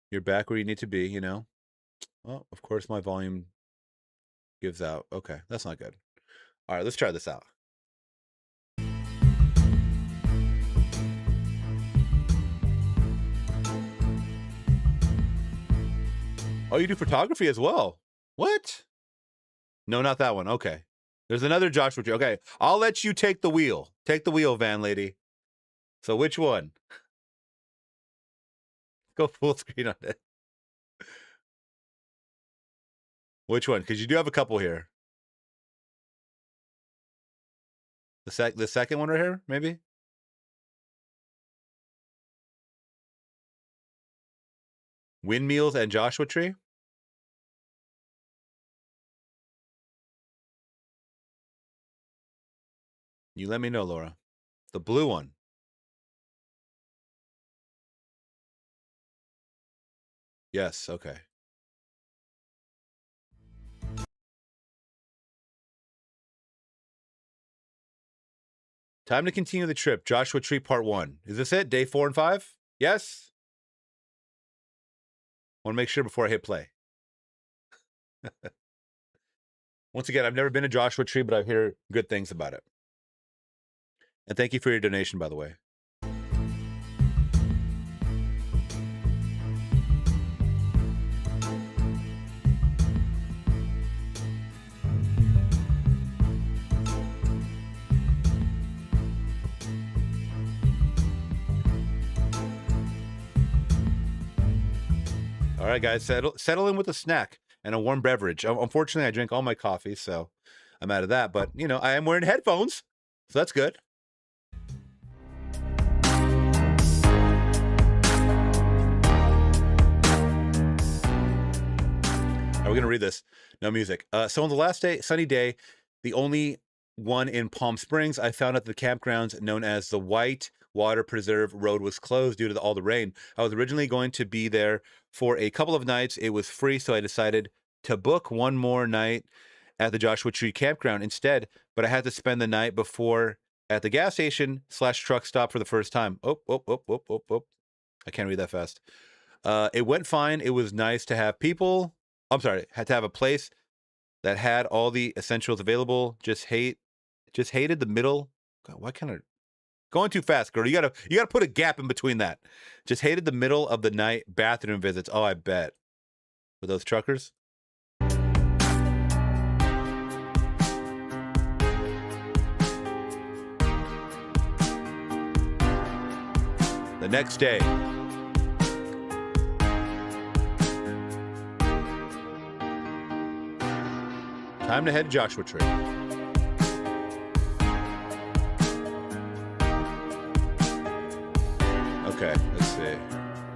You're back where you need to be, you know. Well, of course, my volume gives out. Okay, that's not good. All right, let's try this out. Oh, you do photography as well? What? No, not that one. Okay. There's another Joshua tree. Okay, I'll let you take the wheel. Take the wheel, van lady. So which one? Go full screen on it. Which one? Because you do have a couple here. The second one right here, maybe? Windmills and Joshua tree? You let me know, Laura. The blue one. Yes, okay. Time to continue the trip. Joshua Tree Part 1. Is this it? Day 4 and 5? Yes? Want to make sure before I hit play. Once again, I've never been to Joshua Tree, but I hear good things about it. And thank you for your donation, by the way. All right, guys, settle in with a snack and a warm beverage. Unfortunately, I drank all my coffee, so I'm out of that. But, you know, I am wearing headphones, so that's good. We're going to read this. No music. So on the last day, sunny day, the only one in Palm Springs, I found out the campgrounds known as the White Water Preserve Road was closed due to all the rain. I was originally going to be there for a couple of nights. It was free, so I decided to book one more night at the Joshua Tree campground instead, but I had to spend the night before at the gas station / truck stop for the first time. Oh. I can't read that fast. It went fine. It was nice to have people. I'm sorry, had to have a place that had all the essentials available. Just hated the middle. God, why can't I? Going too fast, girl. You gotta put a gap in between that. Just hated the middle of the night bathroom visits. Oh, I bet. For those truckers. The next day. Time to head to Joshua Tree. Okay, let's see.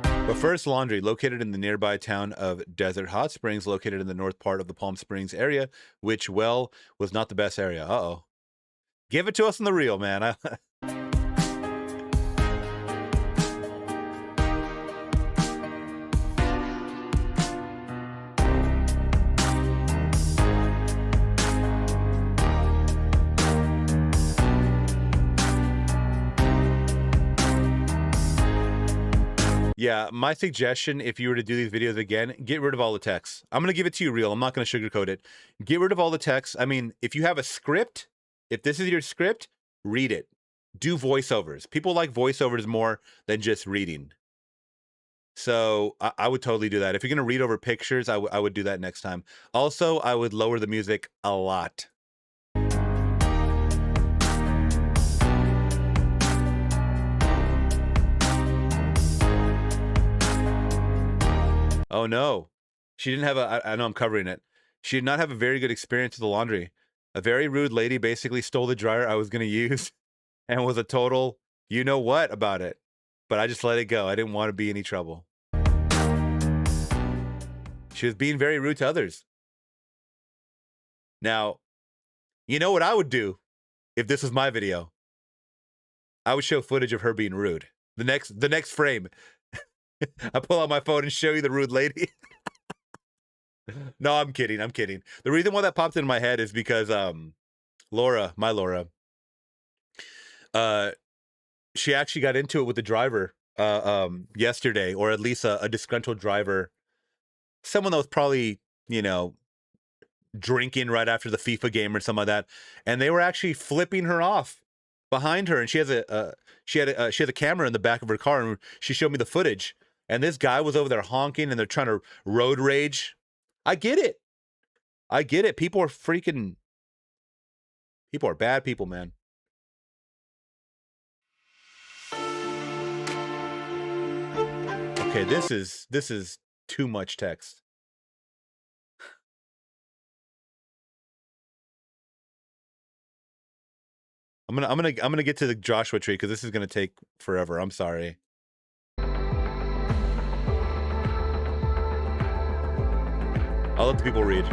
But first, laundry, located in the nearby town of Desert Hot Springs, located in the north part of the Palm Springs area, which, well, was not the best area. Uh-oh. Give it to us in the real, man. Yeah, my suggestion, if you were to do these videos again, get rid of all the text. I'm going to give it to you real. I'm not going to sugarcoat it. Get rid of all the text. I mean, if you have a script, if this is your script, read it. Do voiceovers. People like voiceovers more than just reading. So I would totally do that. If you're going to read over pictures, I would do that next time. Also, I would lower the music a lot. Oh no, she didn't have I know I'm covering it. She did not have a very good experience with the laundry. A very rude lady basically stole the dryer I was going to use and was a total you know what about it. But I just let it go. I didn't want to be any trouble. She was being very rude to others. Now, you know what I would do if this was my video? I would show footage of her being rude. The next frame. I pull out my phone and show you the rude lady. No, I'm kidding. I'm kidding. The reason why that popped into my head is because Laura, she actually got into it with the driver yesterday, or at least a disgruntled driver, someone that was probably, you know, drinking right after the FIFA game or something like that, and they were actually flipping her off behind her, and she has a camera in the back of her car, and she showed me the footage. And this guy was over there honking, and they're trying to road rage. I get it. People are freaking People are bad people, man. Okay, this is too much text. I'm gonna get to the Joshua tree because this is gonna take forever. I'm sorry. I'll let the people read.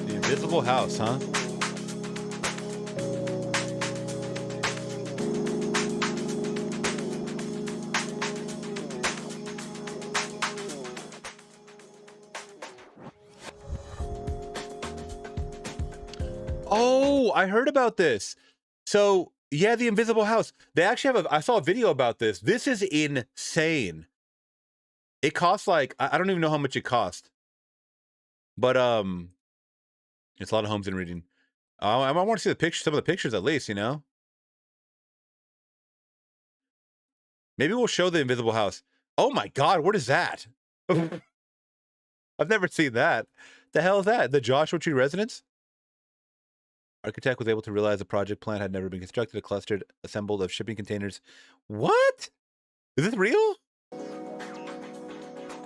Invisible house, huh? Oh, I heard about this. So, yeah, the invisible house. They actually have I saw a video about this. This is insane. It costs like, I don't even know how much it cost. But, it's a lot of homes and reading. I want to see the picture, some of the pictures at least, you know? Maybe we'll show the invisible house. Oh my God, what is that? I've never seen that. The hell is that? The Joshua Tree residence? Architect was able to realize the project plan had never been constructed, a clustered assembled of shipping containers. What? Is this real?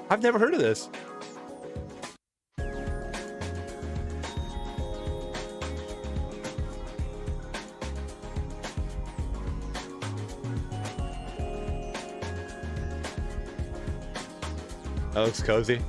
I've never heard of this. That looks cozy.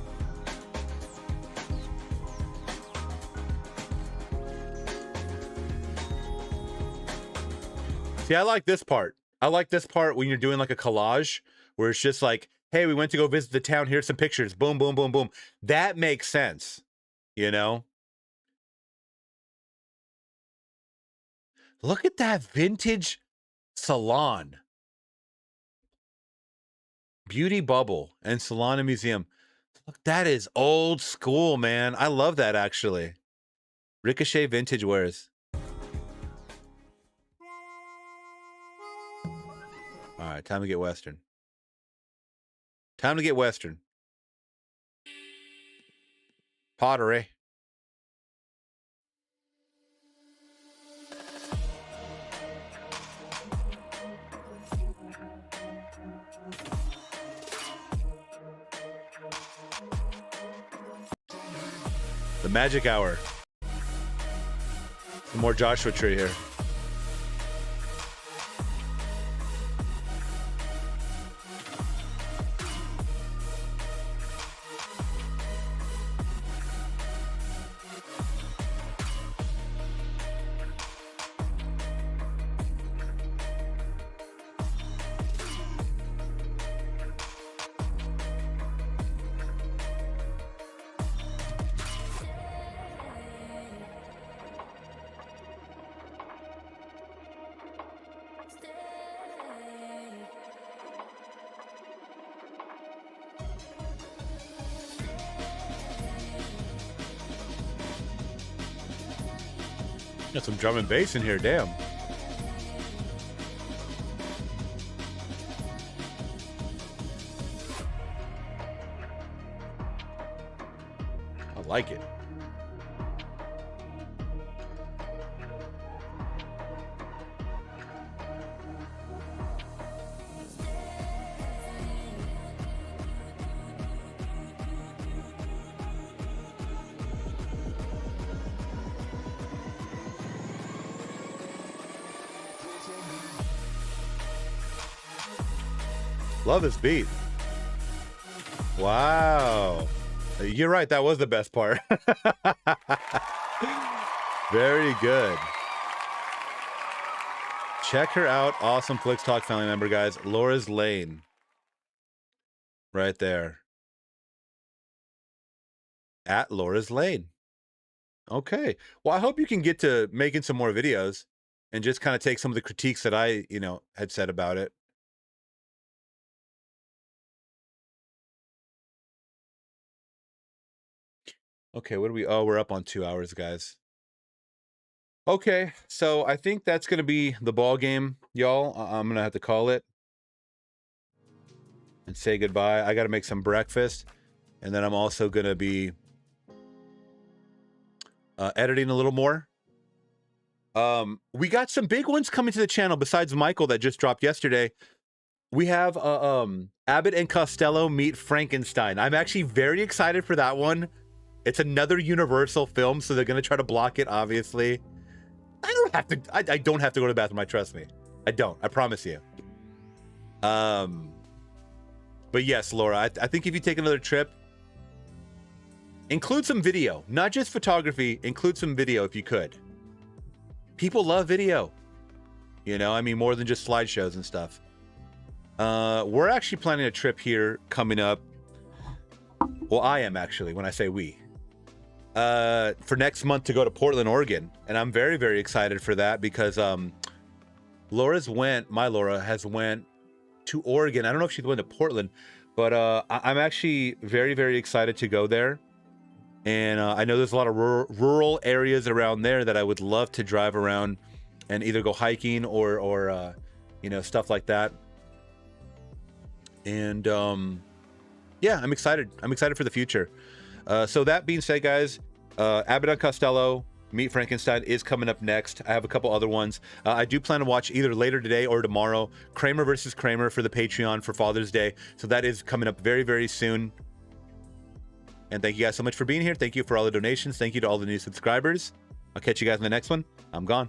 See, I like this part. I like this part when you're doing like a collage where it's just like, hey, we went to go visit the town. Here's some pictures. Boom, boom, boom, boom. That makes sense, you know? Look at that vintage salon. Beauty Bubble and Salon and Museum. Look, that is old school, man. I love that, actually. Ricochet Vintage Wares. All right, time to get Western. Time to get Western. Pottery. The magic hour. Some more Joshua Tree here. Got some drum and bass in here, damn. I like it. Love this beat. Wow. You're right. That was the best part. Very good. Check her out. Awesome Flix Talk family member, guys. Laura's Lane. Right there. at Laura's Lane. Okay. Well, I hope you can get to making some more videos and just kind of take some of the critiques that I, had said about it. Okay, what do we... Oh, we're up on 2 hours, guys. Okay, so I think that's going to be the ball game, y'all. I'm going to have to call it and say goodbye. I got to make some breakfast, and then I'm also going to be editing a little more. We got some big ones coming to the channel besides Michael that just dropped yesterday. We have Abbott and Costello meet Frankenstein. I'm actually very excited for that one. It's another Universal film, so they're going to try to block it, obviously. I don't have to go to the bathroom, trust me. I don't. I promise you. But yes, Laura, I think if you take another trip, include some video, not just photography, include some video if you could. People love video. More than just slideshows and stuff. We're actually planning a trip here coming up. Well, I am actually, when I say we. For next month to go to Portland, Oregon. And I'm very, very excited for that because my Laura has went to Oregon. I don't know if she went to Portland, but I'm actually very, very excited to go there. And I know there's a lot of rural areas around there that I would love to drive around and either go hiking or stuff like that. And yeah, I'm excited. I'm excited for the future. So that being said, guys, Abbott and Costello Meet Frankenstein is coming up next. I have a couple other ones. I do plan to watch either later today or tomorrow Kramer versus Kramer for the Patreon for Father's Day. So that is coming up very, very soon. And thank you guys so much for being here. Thank you for all the donations. Thank you to all the new subscribers. I'll catch you guys in the next one. I'm gone.